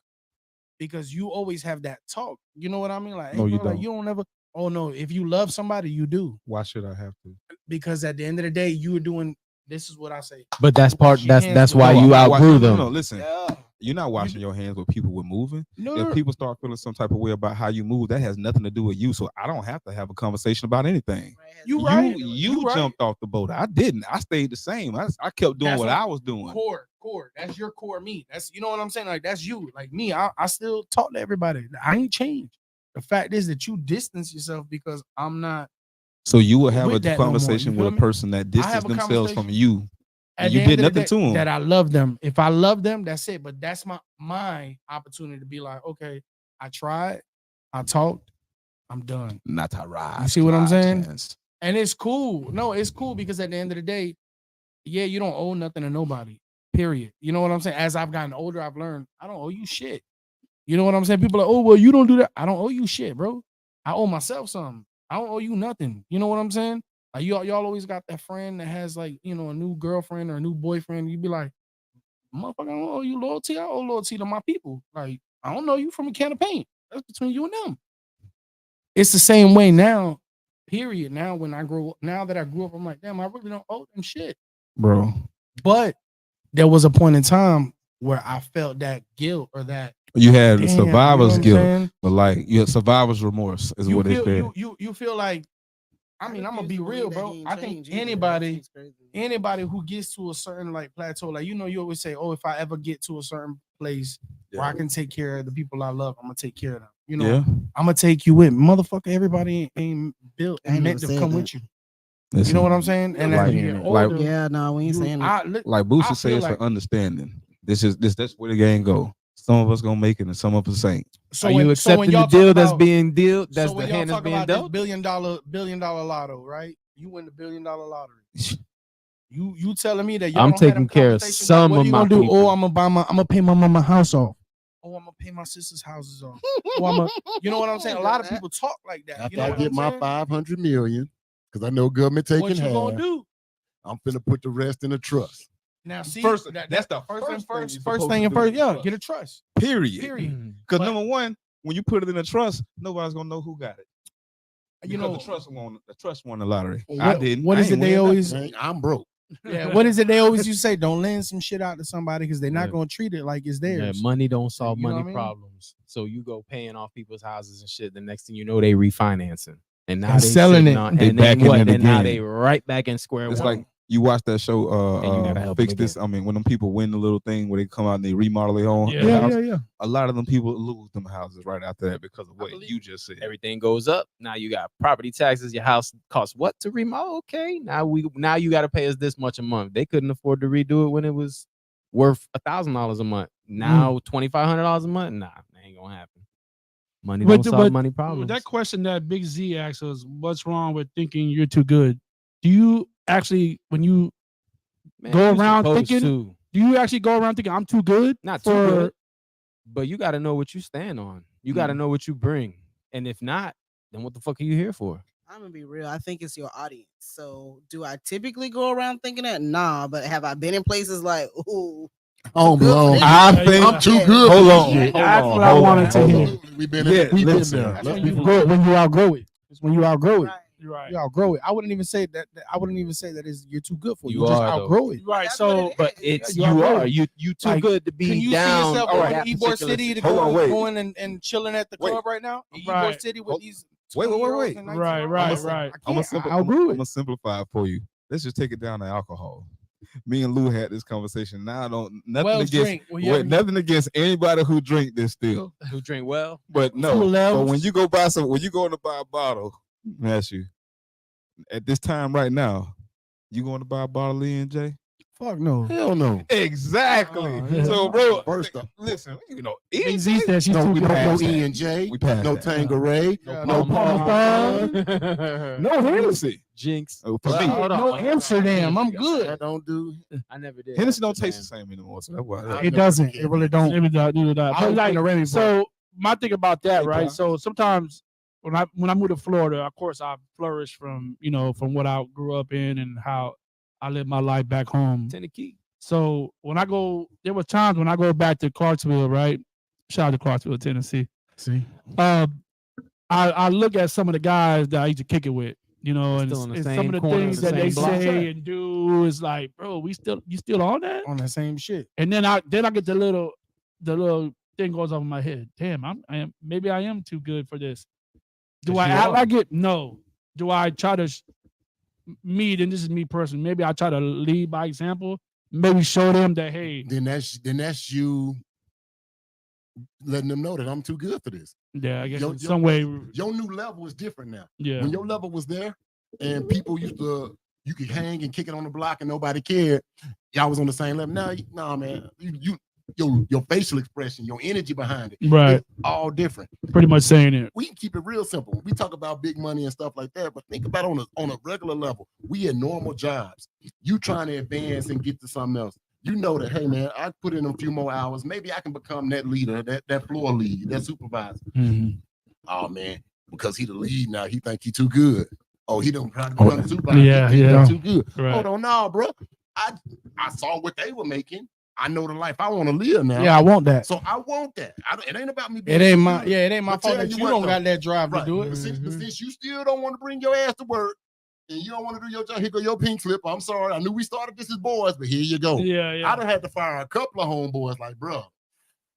because you always have that talk. You know what I mean? Like, hey, No, you bro, like, don't. you don't ever. Oh no, if you love somebody, you do. Why should I have to? Because at the end of the day, you were doing. This is what I say. But that's part. Wash your hands That's with why water. you I'm not outgrew washing- them. No, listen. Yeah. You're not washing your hands with people with moving. No, If people start feeling some type of way about how you move, that has nothing to do with you. So I don't have to have a conversation about anything. You right. You right. jumped off the boat. I didn't. I stayed the same. I kept doing That's what what- I was doing. Core. That's your core me. That's, you know what I'm saying? Like, that's you. Like me, I still talk to everybody. I ain't changed. The fact is that you distance yourself because I'm not. So you will have a With that no more, conversation you with feel a me? person that I have distanced a themselves from conversation. you. At And you the end did of the nothing day, to 'em. That I love them. If I love them, that's it. But that's my opportunity to be like, okay, I tried, I talked, I'm done. Not to ride. You see what I'm saying? chance. And it's cool. No, it's cool because at the end of the day, yeah, you don't owe nothing to nobody. Period. You know what I'm saying? As I've gotten older, I've learned I don't owe you shit. You know what I'm saying? People are like, oh, well, you don't do that. I don't owe you shit, bro. I owe myself something. I don't owe you nothing. You know what I'm saying? Like y'all always got that friend that has, like, you know, a new girlfriend or a new boyfriend. You be like, motherfucker, I don't owe you loyalty. I owe loyalty to my people. Like, I don't know you from a can of paint. That's between you and them. It's the same way now. Period. Now that I grew up, I'm like, damn, I really don't owe them shit. Bro. But there was a point in time where I felt that guilt or that You had damn, survivor's you know what I'm guilt, saying? but like you had survivor's remorse is You what they feel, said. you feel like, I mean, I'm gonna be real, bro. I think anybody who gets to a certain like plateau, like, you know, you always say, oh, if I ever get to a certain place where I can take care of the people I love, I'm gonna take care of them. You know, Yeah. I'm gonna take you with. Motherfucker, everybody ain't built I ain't and meant never to said come that. with you. Listen, You know what I'm saying? And Like- as you get like- older, Yeah, no, we ain't saying that. like I Boosie says, feel for like- understanding. That's where the game go. Some of us gonna make it and some of us ain't. So Are when- you so when accepting the y'all talk deal that's about- being dealt? That's so the when y'all hand that's talk being about this dealt. billion dollar lotto, right? You win the $1 billion lottery. You telling me that y'all I'm don't have them taking care of conversations some what of you my gonna do? people. Oh, I'm gonna pay my mama house off. Oh, I'm gonna pay my sister's houses off. Oh, you know what I'm saying? A lot of people talk like that. After You know I what get I'm my saying? 500 million, because I know government taking What you half, gonna do? I'm finna put the rest in a trust. Now, see, First- that's the first first and thing first, you're first supposed thing to and do first, is yeah, trust. get a trust. Period. Period. Because But- number one, when you put it in a trust, nobody's gonna know who got it. You Because know, the trust won the lottery. I didn't. What I is ain't it they win always? Dang, I'm broke. Yeah, what is it they always used to say? Don't lend some shit out to somebody because they're not Yeah. gonna treat it like it's Yeah, theirs. money don't solve You know money what I mean? problems. So you go paying off people's houses and shit. The next thing you know, they refinancing and now And they selling sitting it. on- They and then back in what? it Then now again. they right back in square It's one. like you watch that show, And you gotta help Fix them This. I mean, when them people win the little thing where they come out and they remodel their own Yeah, house, yeah. a lot of them people lose them houses right after that because of what you just said. Everything goes up. Now you got property taxes. Your house costs what to remodel? Okay, now you got to pay us this much a month. They couldn't afford to redo it when it was worth $1,000 a month. Now $2,500 a month. Nah, that ain't gonna happen. Money don't solve money problems. That question that Big Z asked us, what's wrong with thinking you're too good? Do you actually, when you Man, go you around supposed thinking, to. do you actually go around thinking I'm too good? Not too good, but you got to know what you stand on. You got to know what you bring, and if not, then what the fuck are you here for? I'm gonna be real. I think it's your audience. So, do I typically go around thinking that? Nah, but have I been in places like, ooh, Oh, good for blown. this. I Yeah, think I'm too Yeah. good. Hold for on. this shit. That's what I wanted to hear. Absolutely. We've been Yeah, we've been listen. there. That's Let's when be you real. grow, when you outgrow it. It's when you outgrow it. Right. You're right. You outgrow it. I wouldn't even say that. I wouldn't even say that you're too good for. You, You just are, though. outgrow it. Right. That's So, what it But is. it's you you outgrow are it. you too Like, good to be Can you down. see yourself all going right, to Ybor particular City to Hold on, go wait. going and chilling at the Wait. club right now? In Right. Ybor City with Hold- these wait, 20-year-olds and Right, 19-year-olds? right. I can't. I I'm outgrew it. gonna simplify it for you. Let's just take it down to alcohol. Me and Lou had this conversation. Now I don't nothing Wells against drink. Well, yeah, nothing against anybody who drink this still. who drink well. But no, Full but levels. when you go to buy a bottle, let me ask you, at this time right now, you going to buy a bottle of E&J? Fuck no. Hell no. Exactly. yeah. So, bro, First off, listen, Big Z said she's no, too we good. don't know E&J, We passed no that. Tanqueray, Yeah, no Palmer Palmer. no Hennessy. Jinx. Oh, for me, Shit, no Amsterdam. I'm good. I don't do. I never did. Hennessy don't taste the same anymore. So that's why. I It never doesn't. forget It really that. don't. Maybe that, maybe that. I But was like, thinking Remy, so my thing about that, Hey, right? bro. So sometimes when I moved to Florida, of course I flourished from from what I grew up in and how I lived my life back home. Tennessee. So when I go, there were times when I go back to Clarksville, right? Shout out to Clarksville, Tennessee. See, I look at some of the guys that I used to kick it with, and, Still on the and some same of the corner, things the that they same block. say and do is like, bro, you still on that? on that same shit. And then I get the little thing goes over my head. Damn, maybe I am too good for this. Do I you act are. like it? No. Do I try to and this is me personally, maybe I try to lead by example, maybe show them that, hey, Then that's you letting them know that I'm too good for this. yeah, I guess Yo- in yo- some way, Your new level is different now. yeah. When your level was there and people you could hang and kick it on the block and nobody cared, y'all was on the same level. Now, nah, man, your facial expression, your energy behind it, Right. it's all different. Pretty much saying it. We can keep it real simple. We talk about big money and stuff like that, but think about on a regular level. We at normal jobs. You trying to advance and get to something else. You know that, hey man, I put in a few more hours. Maybe I can become that leader, that floor lead, that supervisor. Oh man, because he the lead now, he think he too good. Oh, he don't try to become the supervisor. Yeah, He think he yeah. too good. Right. Hold on, no, bro. I saw what they were making. I know the life I want to live now. Yeah, I want that. So I want that. It ain't about me being It ain't too my good. yeah, it ain't my But fault tell that you you what, don't though. got that drive Right. to do it. But since you still don't want to bring your ass to work and you don't want to do your job, here go your pink slip. I'm sorry. I knew we started this as boys, but here you go. Yeah, yeah. I done had to fire a couple of homeboys like, bro,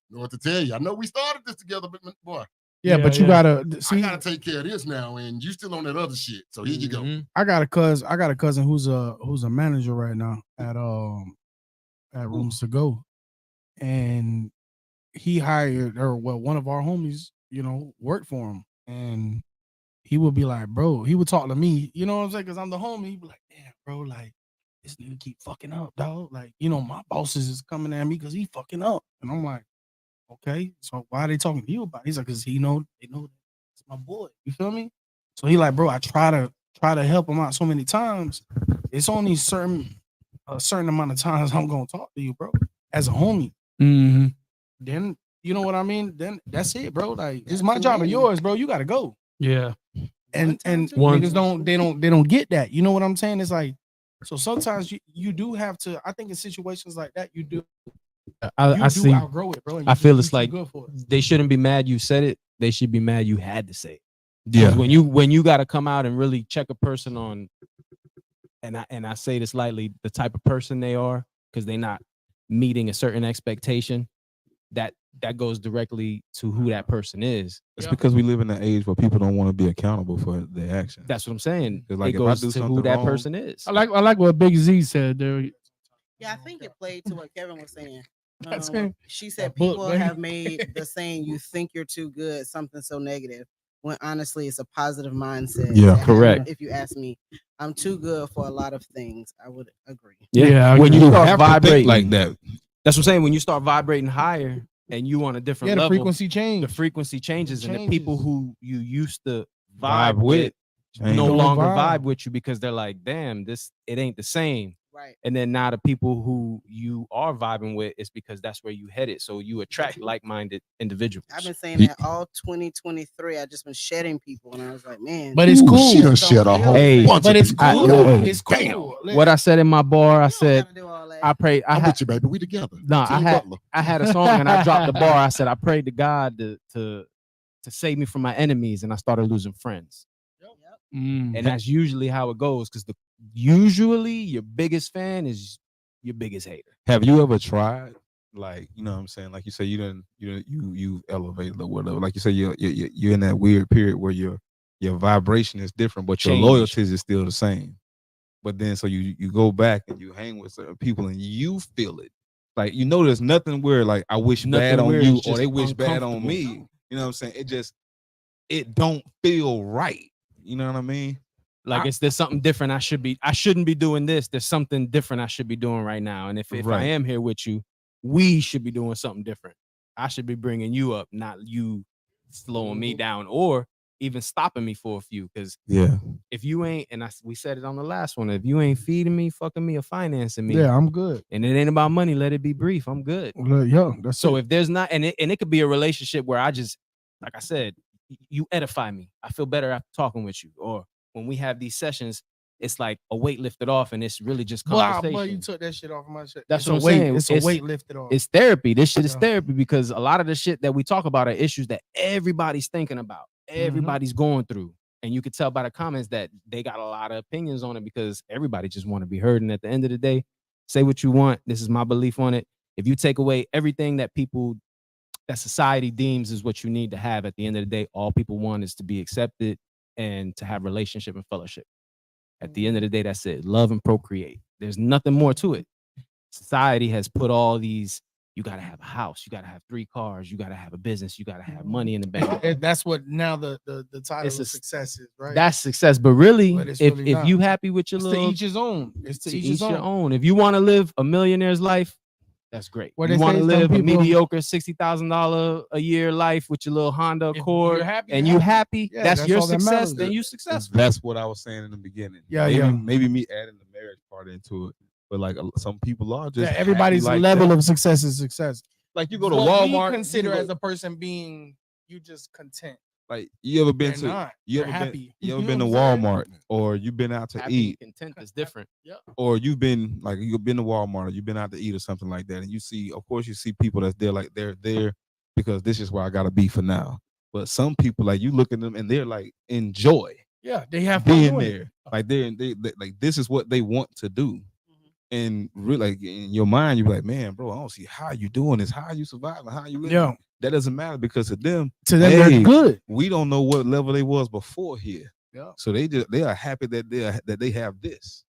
know what to tell you. I know we started this together, but boy, Yeah, Yeah, but you yeah. gotta see. I gotta take care of this now, and you still on that other shit. So here you go. I got a cousin who's a manager right now at Rooms to Go, and he hired one of our homies, worked for him, and he would be like, bro, he would talk to me, you know what I'm saying? Because I'm the homie. He'd be like, damn, bro, like this nigga keep fucking up, dog. Like, my bosses is coming at me because he fucking up, and I'm like, okay, so why are they talking to you about it? He's like, because they know it's my boy. You feel me? So he like, bro, I try to help him out so many times. It's only a certain amount of times I'm gonna talk to you, bro, as a homie. Mm-hmm. Then you know what I mean. Then that's it, bro. Like it's my job or yours, bro. You gotta go. Yeah. And One- niggas they don't get that. You know what I'm saying? It's like so sometimes you do have to. I think in situations like that, you do I see. outgrow it, bro. and I you feel you it's too like good for it. they shouldn't be mad you said it. They should be mad you had to say it. Yeah. 'Cause when you got to come out and really check a person on, and I say this lightly, the type of person they are, because they're not meeting a certain expectation, that goes directly to who that person is. It's because we live in an age where people don't want to be accountable for their actions. That's what I'm saying. It's like it if I goes do to who something that wrong- person is. I like what Big Z said there. Yeah, I think it played to what Kevin was saying. That's him. She said That book, people baby. have made the saying "you think you're too good" something so negative, when honestly it's a positive mindset. Yeah, to have, correct. If you ask me, I'm too good for a lot of things. I would agree. Yeah, I when agree. you start have to think vibrating like that. that's what I'm saying. When you start vibrating higher and you on a different Yeah, the level, frequency change. the frequency changes, and the people changes. who you used to Vibe vibe with Change. no Don't longer vibe. vibe with you because they're like, damn, it ain't the same. Right. And then now the people who you are vibing with is because that's where you headed. So you attract like-minded individuals. I've been saying that all 2023. I just been shedding people, and I was like, man. But it's Ooh, cool. She done shed a whole Hey, bunch But of it's people. cool. Damn. It's cool. What I said in my bar, I You don't said, gotta do all that. I prayed. I'm with you, baby. We together. No, I Team had Butler. I had a song and I dropped the bar. I said I prayed to God to save me from my enemies, and I started losing friends. Mm. And that's usually how it goes, because usually your biggest fan is your biggest hater. Have you ever tried, like, you know what I'm saying? Like you say, you've elevated or whatever. Like you say, you're in that weird period where your vibration is different, but your Change. loyalties is still the same. But then so you go back and you hang with certain people and you feel it. Like, there's nothing where like I wish Nothing bad on where you it's or just they wish bad on uncomfortable. me. You know what I'm saying? It don't feel right. You know what I mean? Like, there's something different I shouldn't be doing this. There's something different I should be doing right now. And if I Right. am here with you, we should be doing something different. I should be bringing you up, not you slowing me down or even stopping me for a few. Because Yeah. if you ain't, and we said it on the last one, if you ain't feeding me, fucking me, or financing me, Yeah, I'm good. and it ain't about money, let it be brief. I'm good. Look, yo, that's So it. if there's not, and it could be a relationship where I just, like I said, you edify me. I feel better after talking with you. Or when we have these sessions, it's like a weight lifted off, and it's really just Wow, conversation. boy, you took that shit off of my shit. That's It's what a I'm weight. saying. It's a weight lifted off. It's therapy. This shit is Yeah. therapy because a lot of the shit that we talk about are issues that everybody's thinking about, everybody's going through. And you could tell by the comments that they got a lot of opinions on it because everybody just want to be heard. And at the end of the day, say what you want. This is my belief on it. If you take away everything that society deems is what you need to have, at the end of the day, all people want is to be accepted and to have relationship and fellowship. At the end of the day, that's it. Love and procreate. There's nothing more to it. Society has put all these, you got to have a house, you got to have 3 cars, you got to have a business, you got to have money in the bank. That's what now the title It's of a- success is, right? That's success. But really, But it's if really not. you happy with your It's to little, each his own. It's to to each his your own. own. If you want to live a millionaire's life, that's great. What You they want say, to some live a people- mediocre $60,000 a year life with your little Honda If Accord, you're happy, and you're you happy, Yeah, that's your all that success. matters. Then you successful. That's what I was saying in the beginning. Yeah, maybe, yeah. Maybe me adding the marriage part into it, but like some people are just Yeah, everybody's happy like level that. of success is success. Like you go to What Walmart. we consider you go- as a person being you just content. like you ever been They're to not. you They're ever happy. been you You ever know been to what I'm saying? Walmart or you've been out to Happy eat and content is different. or you've been to Walmart or you've been out to eat or something like that, and you see, of course, you see people that's there like they're there because this is where I gotta be for now. But some people, like you look at them and they're like enjoy Yeah, they have fun being doing it. there, like they like this is what they want to do. And really, like in your mind, you're like, man, bro, I don't see how you doing this, how you surviving, how you living. Yeah. That doesn't matter because to them, To them, hey, they're good. we don't know what level they was before here. Yeah. So they are happy that they have this.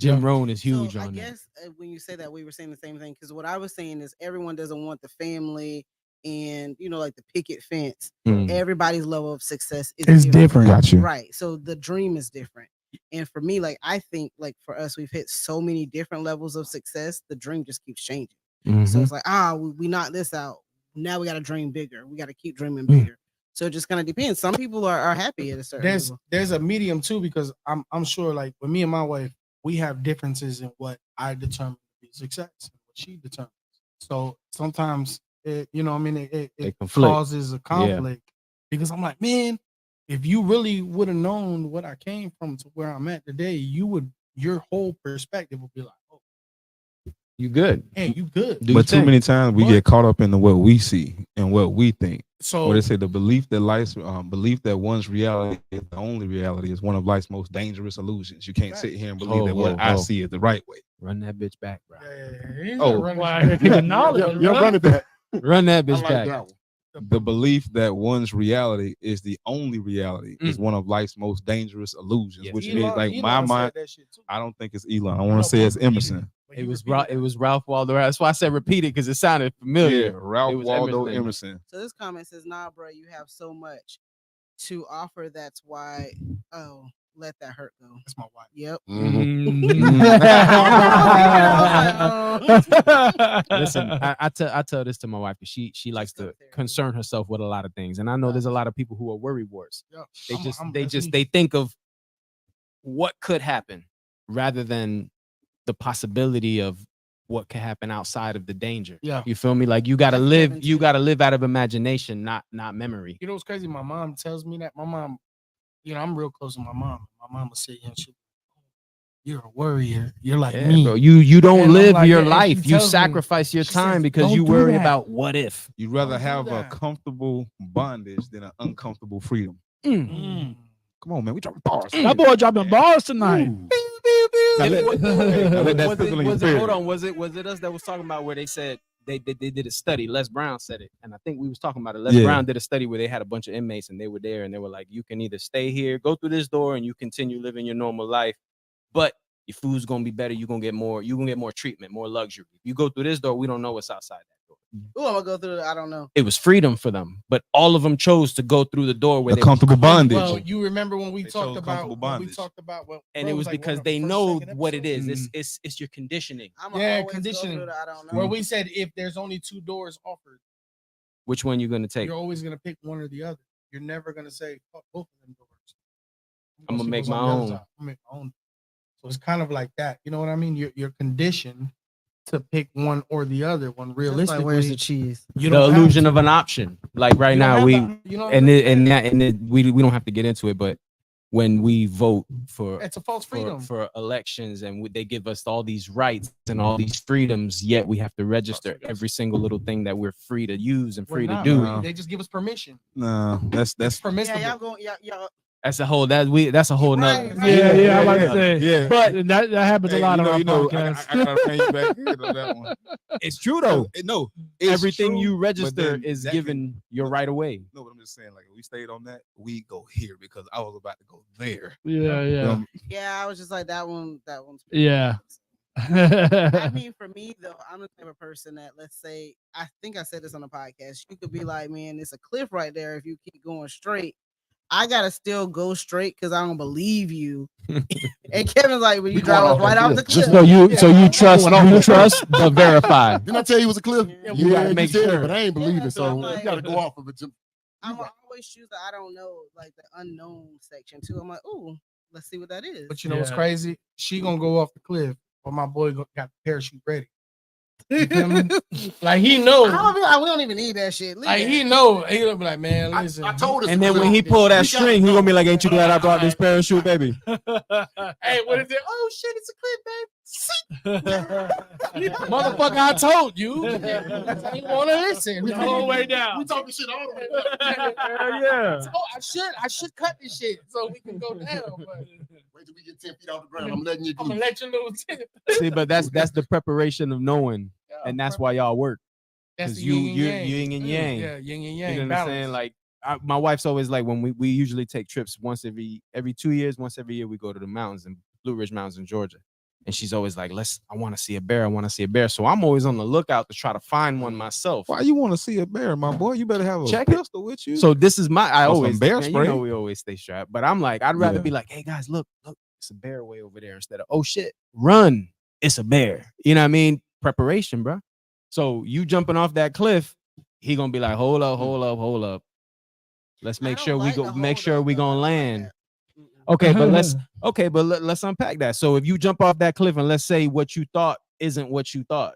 Jim Rohn is huge So I on that. guess when you say that, we were saying the same thing because what I was saying is everyone doesn't want the family and like the picket fence. Mm. Everybody's level of success It's different. Got you. right? So the dream is different. And for me, like I think, like for us, we've hit so many different levels of success. The dream just keeps changing. So Mhm. it's like, we knocked this out. Now we got to dream bigger. We got to keep dreaming Mm. bigger. So it just kind of depends. Some people are happy at a certain level. There's a medium too because I'm sure like with me and my wife, we have differences in what I determine to be success and what she determines. So sometimes it conflict. causes a conflict because I'm like, man, if you really would have known what I came from to where I'm at today, your whole perspective would be like, oh, You good? hey, you good. Do But your too thing. many times we But- get caught up in what we see and what we think. So What they say, the belief that one's reality is the only reality is one of life's most dangerous illusions. You can't sit here and believe Oh, that what oh, I oh. see is the right way. Run that bitch back, bro. Oh, Acknowledge that. Run that bitch back. The belief that one's reality is the only reality is one of life's most dangerous illusions, Yes. which means like Elon my said mind. that shit too. I don't think it's Elon. I want to say it's Emerson. But It he was repeated it was Ralph Waldo. That's why I said repeat it because it sounded familiar. Yeah, Ralph It was Waldo Emerson. Emerson. So this comment says, nah, bro, you have so much to offer. That's why, let that hurt go. That's my wife. Yep. Listen, I tell this to my wife because she likes go to there. concern herself with a lot of things, and I know there's a lot of people who are worry warts. Yeah. They think of what could happen rather than the possibility of what could happen outside of the danger. Yeah. You feel me? Like you gotta That's live, Kevin you too. gotta live out of imagination, not memory. You know what's crazy? My mom tells me that. My mom, I'm real close to my mom. My mom will say, you're a worrier. You're like Yeah, me. bro. You don't And I'm live like, your yeah, and she life. You tells me- sacrifice your she time says, because "Don't you do worry that." about what if. You'd rather Don't do have a that. comfortable bondage than an uncomfortable freedom. Mm. Come on, man. We dropping bars. That boy dropping bars tonight. Now let- Wait, now let that was sizzle in your it, spirit. hold on, was it us that was talking about where they said they did a study? Les Brown said it, and I think we was talking about it. Les Yeah. Brown did a study where they had a bunch of inmates and they were there and they were like, you can either stay here, go through this door, and you continue living your normal life, but your food's gonna be better. You're gonna get more treatment, more luxury. If you go through this door, we don't know what's outside that door. Ooh, I'm gonna go through. I don't know. It was freedom for them, but all of them chose to go through the door where A they comfortable bondage. Well, you remember when we They talked chose about comfortable bondage. and it was because they know what it is. It's your conditioning. I'm Yeah, always conditioning. Go through the, I don't know. where we said if there's only 2 doors offered, Which one you gonna take? you're always gonna pick one or the other. You're never gonna say fuck both of them doors. I'm gonna see make what's my on the other own. side. I'm gonna make my own. So it's kind of like that. You know what I mean? You're conditioned to pick one or the other. When That's realistically, like, where's the cheese? you The don't have illusion to. of an option. Like right You don't now, have we to- you know what and I'm it, saying? and that and it, we don't have to get into it, but when we vote for It's a false freedom. for elections and they give us all these rights and all these freedoms, yet we have to register every single little thing that we're free to use and We're free to not, do. bro. They just give us permission. No, that's It's permissible. Yeah, y'all going. Y'all. That's a whole that's a whole nother. Right, right. Yeah, I like to say. Yeah. But that happens a lot on our I podcast. gotta bring you back in on that one. It's true though. No, it's Everything true, you but register then is that given your right away. No, but I'm just saying, like, if we stayed on that, we go here because I was about to go there. Yeah. Yeah, I was just like that one. That one's. Yeah. I mean, for me though, I'm the type of person that, let's say, I think I said this on the podcast. You could be like, man, it's a cliff right there. If you keep going straight, I gotta still go straight because I don't believe you. And Kevin's like, when you drive us right off the cliff. So you trust but verify. Didn't I tell you it was a cliff? you gotta make said it, sure. but I ain't believe it. so I'm So like- you got to go off of it. I'm always choose the I don't know, like the unknown section too. I'm like, ooh, let's see what that is. But you know what's Yeah. crazy? She gonna go off the cliff, but my boy got the parachute ready. You feel me? Like he I'm knows. gonna be like, we don't even need that shit. Leave Like that. he know. He'll be like, man, listen. I told us. And then when he pull that string, he gonna be like, "Ain't you glad I brought this parachute, baby?" Hey, what is it? Oh shit, it's a clip, babe. Motherfucker, I told you. You ain't wanna listen. The whole way down. We talking shit all the way. Yeah. Oh, I should cut this shit so we can go down. But Wait till we get 10 feet off the ground. I'm letting you I'm gonna do. let your little tip. See, but that's the preparation of knowing, and that's why y'all work. That's 'cause the you- yin and you're yang. yin and yang. Yeah, yin and yang. You know what I'm saying? Like my wife's always like, when we usually take trips once every 2 years, once every year we go to the mountains in Blue Ridge Mountains in Georgia. And she's always like, I want to see a bear. I want to see a bear. So I'm always on the lookout to try to find one myself. Why you want to see a bear, my boy? You better have a Check it. pistol with you. So this is I Or some always bear man, spray. you know we always stay strapped. But I'm like, I'd rather Yeah. be like, hey guys, look, it's a bear way over there instead of oh shit, run, it's a bear. You know what I mean? Preparation, bro. So you jumping off that cliff, he gonna be like, hold up. Let's I make don't sure like we the go. Make hold sure up, we though. I gonna don't like land. that. Mm-mm. Okay, but let's unpack that. So if you jump off that cliff and let's say what you thought isn't what you thought,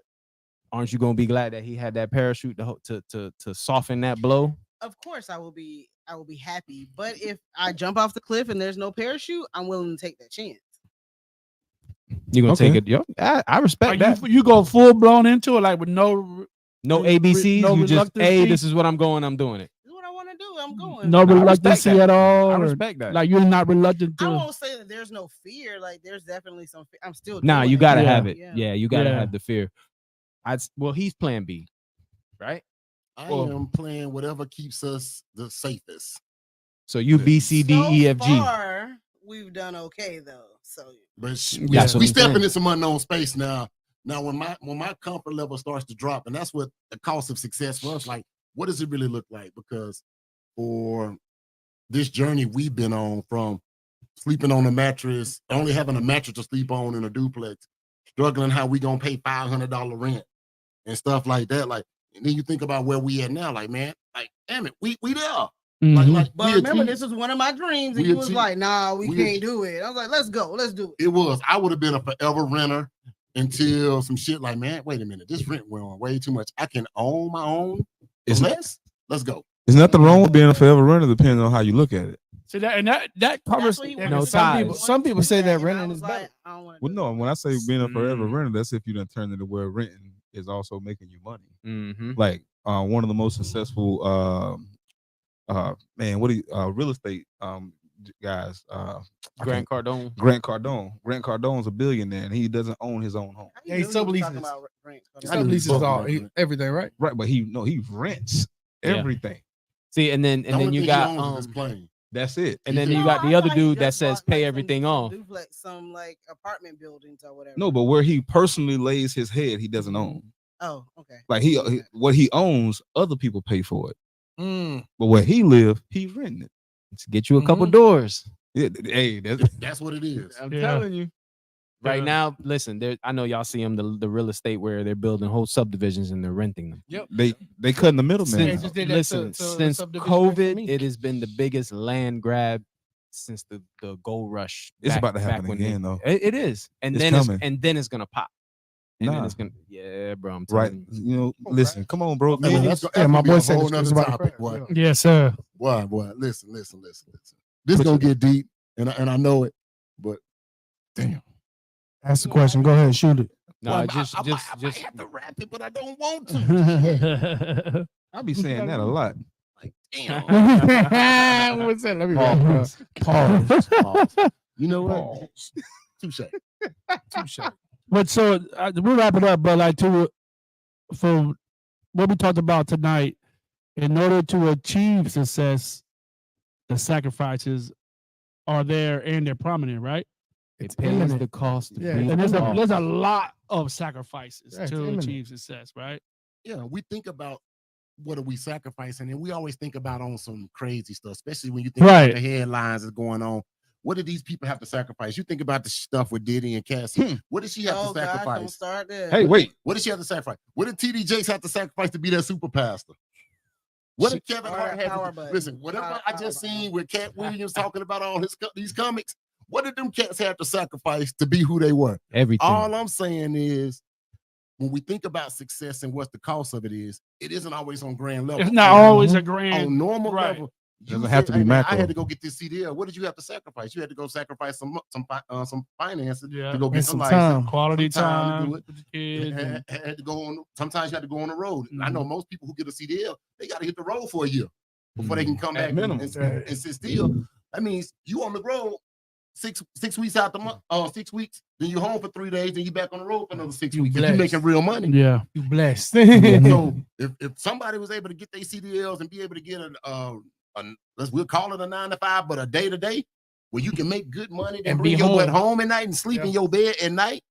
aren't you gonna be glad that he had that parachute to soften that blow? Of course, I will be happy. But if I jump off the cliff and there's no parachute, I'm willing to take that chance. You gonna Okay. take it? Yo, I respect that. You go full blown into it like with no No re- ABCs. no you just, hey, reluctancy? this is what I'm going. I'm doing it. This is what I want to do. I'm going. no I respect reluctancy that. at all. I or, respect that. Like you're not reluctant I to. won't say that there's no fear. Like there's definitely some. I'm still. Nah, doing you it. gotta Yeah. have it. Yeah, you gotta Yeah. have the fear. Well, he's plan B, right? I am playing whatever keeps us the safest. So you B, C, D, So E, F, G. far, we've done okay though. So But That's what we I'm step saying. into some unknown space now. Now, when my comfort level starts to drop, and that's what the cost of success for us, like, what does it really look like? Because for this journey we've been on, from sleeping on a mattress, only having a mattress to sleep on in a duplex, struggling how we gonna pay $500 rent and stuff like that. Like, and then you think about where we at now, like, man, like, damn it, we there. Mhm. Like But we remember, achieved- this was one of my dreams, and we you was achieved- like, "Nah, we we can't achieved- do it." I was like, "Let's go, let's do it." It was. I would have been a forever renter until some shit like, man, wait a minute, this rent went on way too much. I can own my own for It's- less. Let's go. There's nothing wrong with being a forever renter, depending on how you look at it. See that that That's covers. what he that- No wanted. ties. Some people say that And I renting was is like, better. I don't wanna Well, do no, it. when I say being a forever Mm. renter, that's if you done turned into where renting is also making you money. Mm-hmm. Like one of the most successful real estate guys, Grant Cardone. Grant Cardone. Grant Cardone's a billionaire and he doesn't own his own home. How you Yeah, he knew was talking subleases. about rent? I knew he Subleases fucked all with that. everything, right? Right, but he rents Yeah. everything. See, and then The only you thing got he owns is his plane. That's it. and then No, you got the I other thought he dude that just says bought, pay like, everything some off. duplex, some like apartment buildings or whatever. No, but where he personally lays his head, he doesn't own. Oh, okay. Like what he owns, other people pay for it. Mm. But where he live, he renting it. Let's get you a couple Mhm. doors. Yeah, hey, that's That's what it is. I'm Yeah. telling you. Right Yeah. now, listen, I know y'all see them, the real estate where they're building whole subdivisions and they're renting them. they cutting the middleman. Since- out. just did that Listen, to since subdivision right for COVID, me. it has been the biggest land grab since the gold rush. It's back- about to back happen when they- again, though. It is, and It's then coming. it's gonna pop. And then Nah. it's gonna, yeah, bro. I'm Right? telling you. You know, listen, come on, bro. Hey, Man, that's Yeah, gonna my be boy a said whole it's nother about to topic. crash, Boy, Yes, sir. boy, listen. This gonna get deep, and I know it, but damn. That's the question. Go ahead, shoot it. No, Well, just I might have to rap it, but I don't want to. yeah, I be saying that a lot. Like, damn. What's that? Let me Pause. You know what? Touche. but so we'll wrap it up. But like for what we talked about tonight, in order to achieve success, the sacrifices are there and they're prominent, right? it pays imminent. the cost. To Yeah, be And there's involved. a lot of sacrifices Yeah, it's to imminent. achieve success, right? Yeah, we think about what are we sacrificing, and we always think about on some crazy stuff, especially when you think Right. about the headlines that's going on. What did these people have to sacrifice? You think about the stuff with Diddy and Cassie. What did she have Oh to God, don't sacrifice? start there. Hey, wait. What did she have to sacrifice? What did TD Jakes have to sacrifice to be that super pastor? What did Kevin Or Hart that have power to button. listen? Whatever Power I just button. seen with Cat Williams talking about all these comics, what did them cats have to sacrifice to be who they were? Everything. All I'm saying is, when we think about success and what the cost of it isn't always on grand level. It's not On- always a on grand. normal right. level. Doesn't you have to said, be "Hey, man, I macro." had to go get this CDL. What did you have to sacrifice? You had to go sacrifice some finances Yeah. to go get And some some license. time. Quality Some time to time do with the kids. and- Had to go on. Sometimes you had to go on the road. I Mhm. know most people who get a CDL, they got to hit the road for a year before they can come At back minimum. and sit still. That means you on the road 6 weeks out the month, 6 weeks. Then you home for 3 days. Then you back on the road for another 6 You weeks. 'Cause you blessed. making real money. Yeah. You blessed. So if somebody was able to get their CDLs and be able to get we'll call it a 9 to 5, but a day to day where you can make good money and And bring be your butt home. home at night and sleep in your bed at night,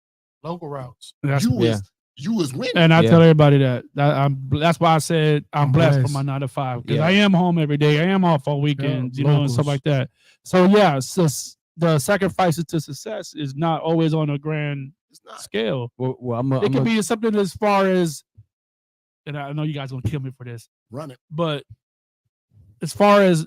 Local routes. That's, you was winning. and I Yeah. tell everybody that's why I said I'm blessed for my 9 to 5 because Yeah. I am home every day. I am off on weekends, and stuff locals. like that. So yeah, the sacrifices to success is not always on a grand It's not. scale. Well, It could be something as far as, and I know you guys gonna kill me for this, Run it. but as far as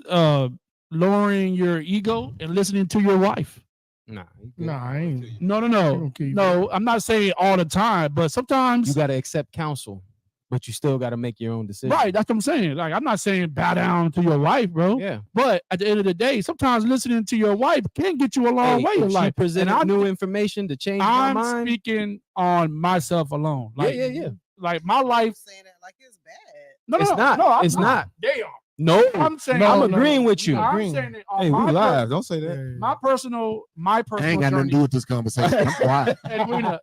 lowering your ego and listening to your wife. nah. Nah, I ain't. No, don't kill you, no. I'm not saying all the time, but sometimes. You got to accept counsel, but you still got to make your own decision. Right, that's what I'm saying. Like, I'm not saying bow down to your wife, bro. Yeah. But at the end of the day, sometimes listening to your wife can get you a long Hey, way in if she life. presented I'm- new information to change my I'm mind. speaking on myself alone. Like, yeah. Like my life. Saying that like it's bad. No, It's not. I'm It's not. They are. No, I'm saying. No, I'm no, agreeing with you. No, I'm agreeing. saying it on Hey, my we per- live. Don't say that. my personal I ain't got nothing to journey. do with this conversation. I'm quiet.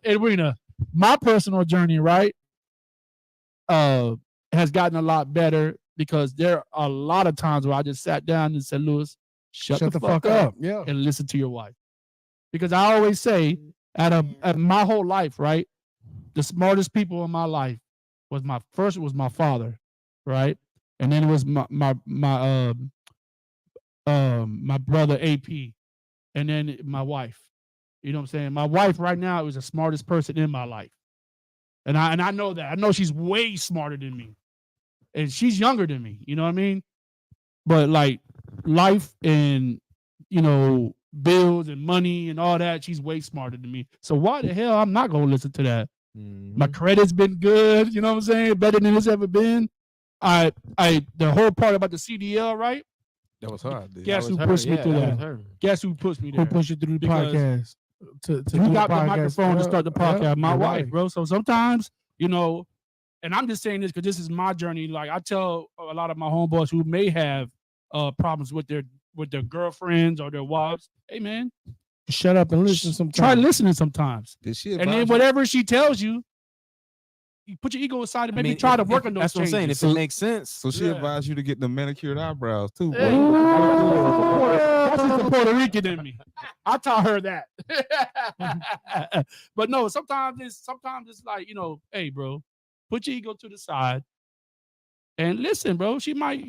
Edwina, my personal journey, right, has gotten a lot better because there are a lot of times where I just sat down and said, Lewis, shut the fuck up Yeah. and listen to your wife. Because I always say, at my whole life, right, the smartest people in my life was my father, right, and then it was my brother AP, and then my wife. You know what I'm saying? My wife right now is the smartest person in my life. And I know that. I know she's way smarter than me. And she's younger than me. You know what I mean? But like life and, bills and money and all that, she's way smarter than me. So why the hell I'm not going to listen to that? My credit's been good. You know what I'm saying? Better than it's ever been. The whole part about the CDL, right? That was hard. Dude. Guess That who was her. pushed me Yeah, through that that? was her. Guess who pushed me there? Who pushed you through the Because podcast? To You do got the podcast. microphone to start the podcast. My you're wife, right. bro. So sometimes, and I'm just saying this because this is my journey. Like I tell a lot of my homeboys who may have problems with their girlfriends or their wives, hey man, Shut up and listen sometimes. try listening sometimes. Did she And then advise you? whatever she tells you, you put your ego aside and maybe try to work on those That's what I'm saying. changes. If it makes sense. So she Yeah. advised you to get the manicured eyebrows too. Hey, boy. that's just the Puerto Rican in me. I taught her that. But no, sometimes it's like, hey, bro, Put your ego to the side and listen, bro. She might,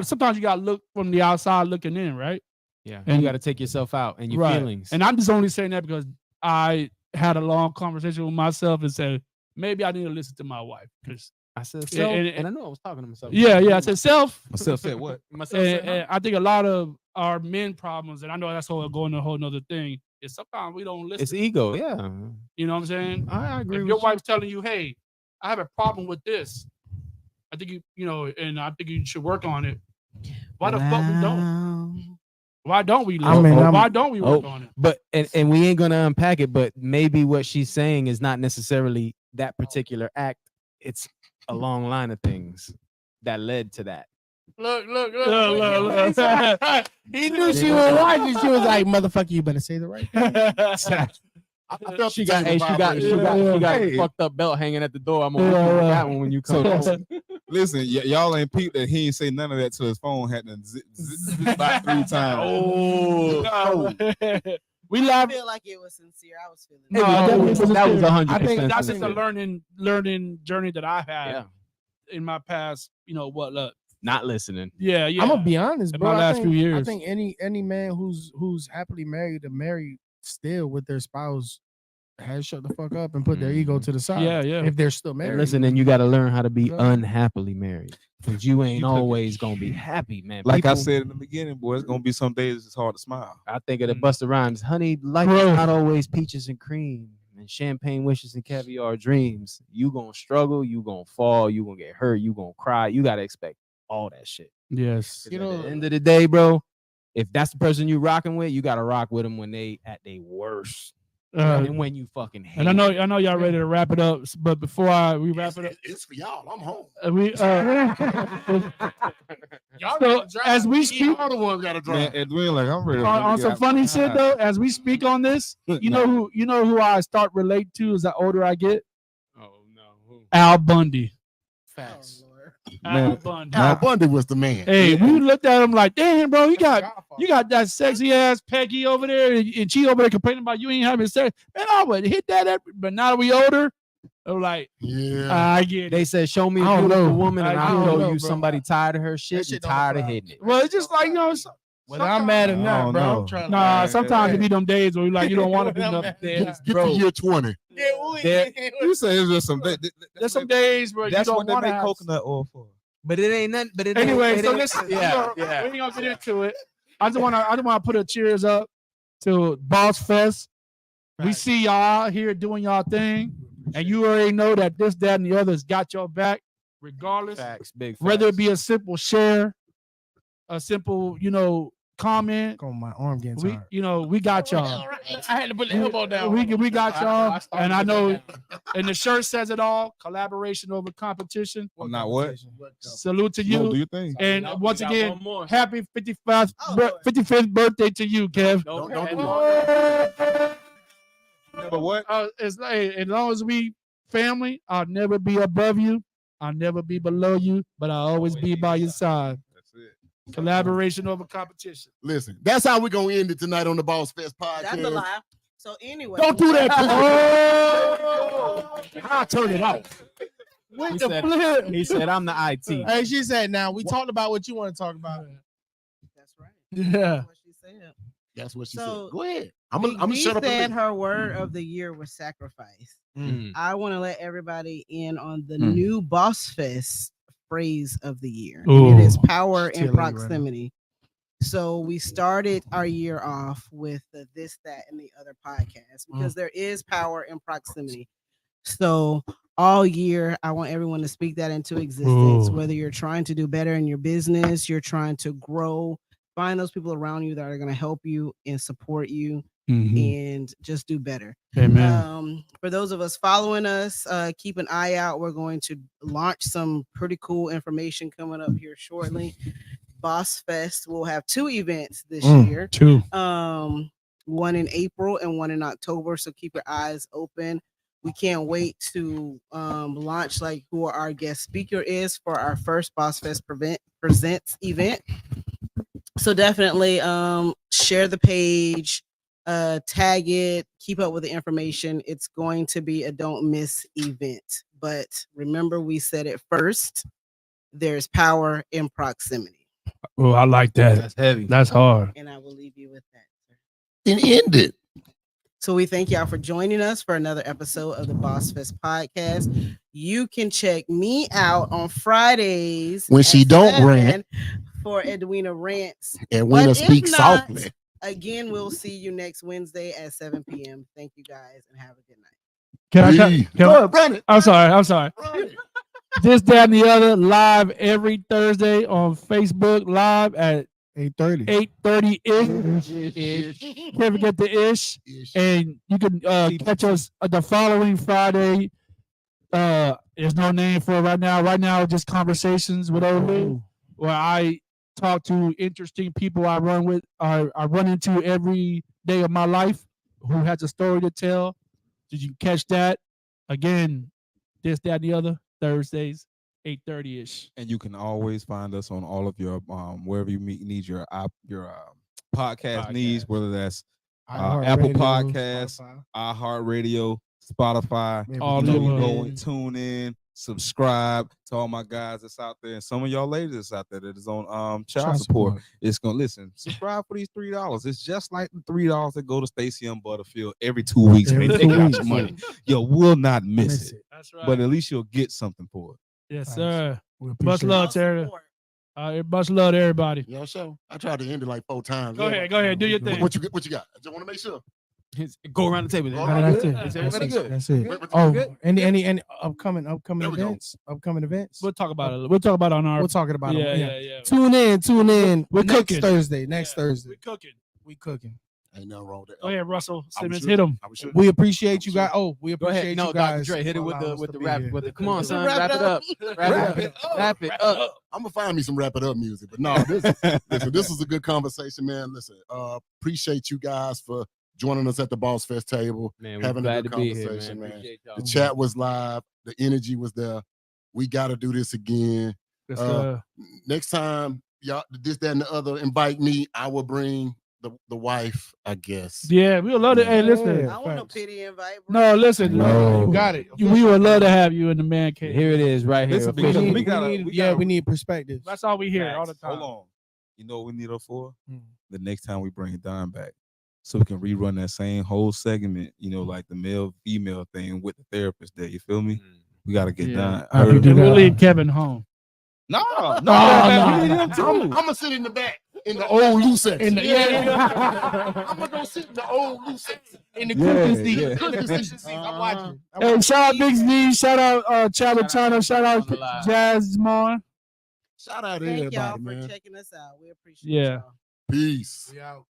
sometimes you got to look from the outside looking in, right? Yeah, And- you got to take yourself out and your Right. feelings. And I'm just only saying that because I had a long conversation with myself and said, maybe I need to listen to my wife. Because I said Yeah, self, and- and I know I was talking to myself. I said self. Myself said what? Myself said, And I think a lot of our men problems, and I know that's whole going a whole nother thing, is sometimes we don't listen. it's ego. Yeah, You know what I'm saying? I agree If with your you. wife's telling you, hey, I have a problem with this, I think and I think you should work on it. Why the fuck we don't? Why don't we listen? Why don't we work on it? But and we ain't gonna unpack it. But maybe what she's saying is not necessarily that particular act. It's a long line of things that led to that. Look. Look. He knew she was watching. She was like, "Motherfucker, you better say the right thing." I felt She the got, type hey, of she vibration. got Hey. a fucked up belt hanging at the door. I'm gonna open that one when you come. home. Listen, y'all ain't peeped that he ain't say none of that till his phone had to zip about 3 times. Oh, we I laugh. feel like it was sincere. I was feeling No, it. that was that was 100%. I think that's just a sincere. learning journey that I've had Yeah, in my past. Look. not listening. Yeah. I'm gonna be honest, In bro. my last I few think, years. I think any man who's happily married and married still with their spouse has shut the fuck up and put their ego to the side. Yeah. If they're still And married. listen, then you got to learn how to be Yeah. unhappily married, because you ain't You took it. always gonna be happy, man. Like I People- said in the beginning, boy, it's gonna be some days it's hard to smile. I think of the Busta Rhymes, honey, life Bro. is not always peaches and cream and champagne wishes and caviar dreams. You gonna struggle, you gonna fall, you gonna get hurt, you gonna cry. You gotta expect all that shit. Yes. You At know- the end of the day, bro, if that's the person you rocking with, you gotta rock with them when they at their worst and when you fucking hate. And I know y'all ready to wrap it up, but before we wrap it up, It's for y'all. I'm home. we Y'all so gotta drive. as we speak All the ones got to Man, drive. Edwin, like I'm ready. on to some get funny shit outside. though, as we speak on this, you know who I start relate to as the older I get? Oh no. Al Bundy. Facts. Al Man, Bundy. Al Bundy was the man. Hey, we looked at him like, damn, bro, you got that sexy ass Peggy over there, and she over there complaining about you ain't having sex. Man, I would hit that, but now that we older, I'm like, Yeah. I get it. They said, "Show me a I don't beautiful know. woman, and I I'll don't show know, you bro. somebody tired of her shit and shit don't tired of apply. hitting it." Well, it's just like Whether I'm mad or I not, don't bro. know. I'm trying to. nah. Sometimes it be them days where you like you don't want to be I'm them mad. days, Get to bro. year 20. You say it's just some. There's some days where you That's don't what they want to make have. coconut oil for. But it ain't nothing. But it Anyway, ain't, so listen, Yeah, we ain't gonna get into it. I just wanna put a cheers up to Boss Fest. We see y'all here doing y'all thing, and you already know that this, that, and the others got your back, regardless. Facts, big. Whether it facts. be a simple share, a simple, comment. Oh, my arm getting We, tired. we got y'all. I had to put the elbow down. We got y'all, started and I to know, put that and the shirt says it all. Collaboration over competition. I'm not what? Salute to No, you. do your thing. And We once got again, one more. happy 55th, Oh, Lord. 55th birthday to you, Kev. Oh, Don't do that. But what? As long as we family, I'll never be above you. I'll never be below you, but I'll always be by your side. That's it. Collaboration over competition. Listen, that's how we're going to end it tonight on the Boss Fest podcast. That's a lie. So anyway, Don't do that. I'll turn it off. He said, he said, "I'm the IT." Hey, she said, "Now we talked about what you want to talk about." That's right. Yeah. That's what she said. That's what she So, said. Go ahead. I'm going to Dee shut up said and her word of the year was sacrifice. Mm. I want to let everybody in on the Mm. new Boss Fest phrase of the year. Ooh. It is power Still and ain't ready. proximity. So we started our year off with the This, That, and the Other podcast because there is power in proximity. So all year, I want everyone to speak that into existence. Ooh. Whether you're trying to do better in your business, you're trying to grow, find those people around you that are going to help you and support you and just do better. Amen. For those of us following us, keep an eye out. We're going to launch some pretty cool information coming up here shortly. Boss Fest will have 2 events this year. 2. One in April and one in October. So keep your eyes open. We can't wait to launch like who our guest speaker is for our first Boss Fest Presents event. So definitely share the page, tag it, keep up with the information. It's going to be a don't miss event. But remember, we said it first. There's power in proximity. Oh, I like that. That's heavy. That's hard. And I will leave you with that, sir. And end it. So we thank y'all for joining us for another episode of the Boss Fest podcast. You can check me out on Fridays When she at don't 7 rant. for Edwina Rants. Edwina But if speaks not, softly. Again, we'll see you next Wednesday at 7 p.m. Thank you guys and have a good night. Can I? Please. Can Go I ahead, run it. I'm sorry. I'm sorry. Run it. This, that, and the other live every Thursday on Facebook Live at 8:30. 8:30 ish. Can't forget the ish. And you can catch us the following Friday. There's no name for it right now. Right now, just conversations with Olu, where I talk to interesting people I run into every day of my life who has a story to tell. Did you catch that? Again, this, that, and the other Thursdays, 8:30 ish. And you can always find us on all of your wherever you need your podcast needs, whether that's Apple Podcasts, iHeartRadio, Spotify. All You know, the you above. go and tune in, subscribe to all my guys that's out there, and some of y'all ladies that's out there that is on child support. It's gonna listen. Subscribe for these $3. It's just like the $3 that go to Stacey and Butterfield every 2 weeks. Every Man, 2 take out weeks. your money. You will not miss Miss it. it. That's right. But at least you'll get something for it. Yes, Nice. sir. We Much appreciate love, Y'all Terry. support. Much love to everybody. Yo, so I tried to end it like 4 times. Go ahead. Do your thing. What you got? I just want to make sure. Go around the table. Go it. around That's it. Is That's everybody it. good? That's it. Good? Oh, Good? any upcoming There we go. events? Upcoming events. We'll talk about it. We'll talk about it on our. We're talking about yeah, them. yeah. Tune in. We're next cooking. Thursday. Next Yeah, Thursday. We're cooking. We cooking. Ain't nothing wrong with that. Go ahead, Russell I was Simmons. sure. Hit him. I was sure. We appreciate you Sure. guys. Oh, we Go ahead. appreciate No, you Dr. guys. Dre, hit it for with allowing us the to be rap. here. With the come on, son, Wrap wrap it it up. Wrap it up. Wrap it up. I'm gonna find me some wrap it up music. But no, this is a good conversation, man. Listen, appreciate you guys for joining us at the Boss Fest table. Man, we're Having a glad good to be here, conversation, man. Appreciate y'all. The chat was live. The energy was there. We got to do this again. Yes, Uh, sir. Next time, y'all, this, that, and the other, invite me. I will bring the wife, I guess. Yeah, we would love to. Hey, Yeah. listen. I want no Facts. pity invite. No, listen. No. You got it. We would love to have you in the man cave. Here it is, right here. Listen, We because officially. need, we need perspectives. That's all we hear all the time. Hold on. You know what we need her for? Hmm. The next time we bring Don back. So we can rerun that same whole segment, like the male female thing with the therapist there. You feel me? We gotta get Don. I can her- do And that. we'll leave Kevin home. No, no, we need no. him too. I'm gonna sit in the back in the old loose section. In the- I'm gonna go sit in the old loose section. In the Yeah, cooking seat. yeah. Cooking seat. I'm watching. Hey, shout out Big Z. Shout out Chad China. Shout out Jazz Mon. Shout out to Thank y'all everybody, for man. checking us out. We appreciate Yeah. y'all. Peace. We out.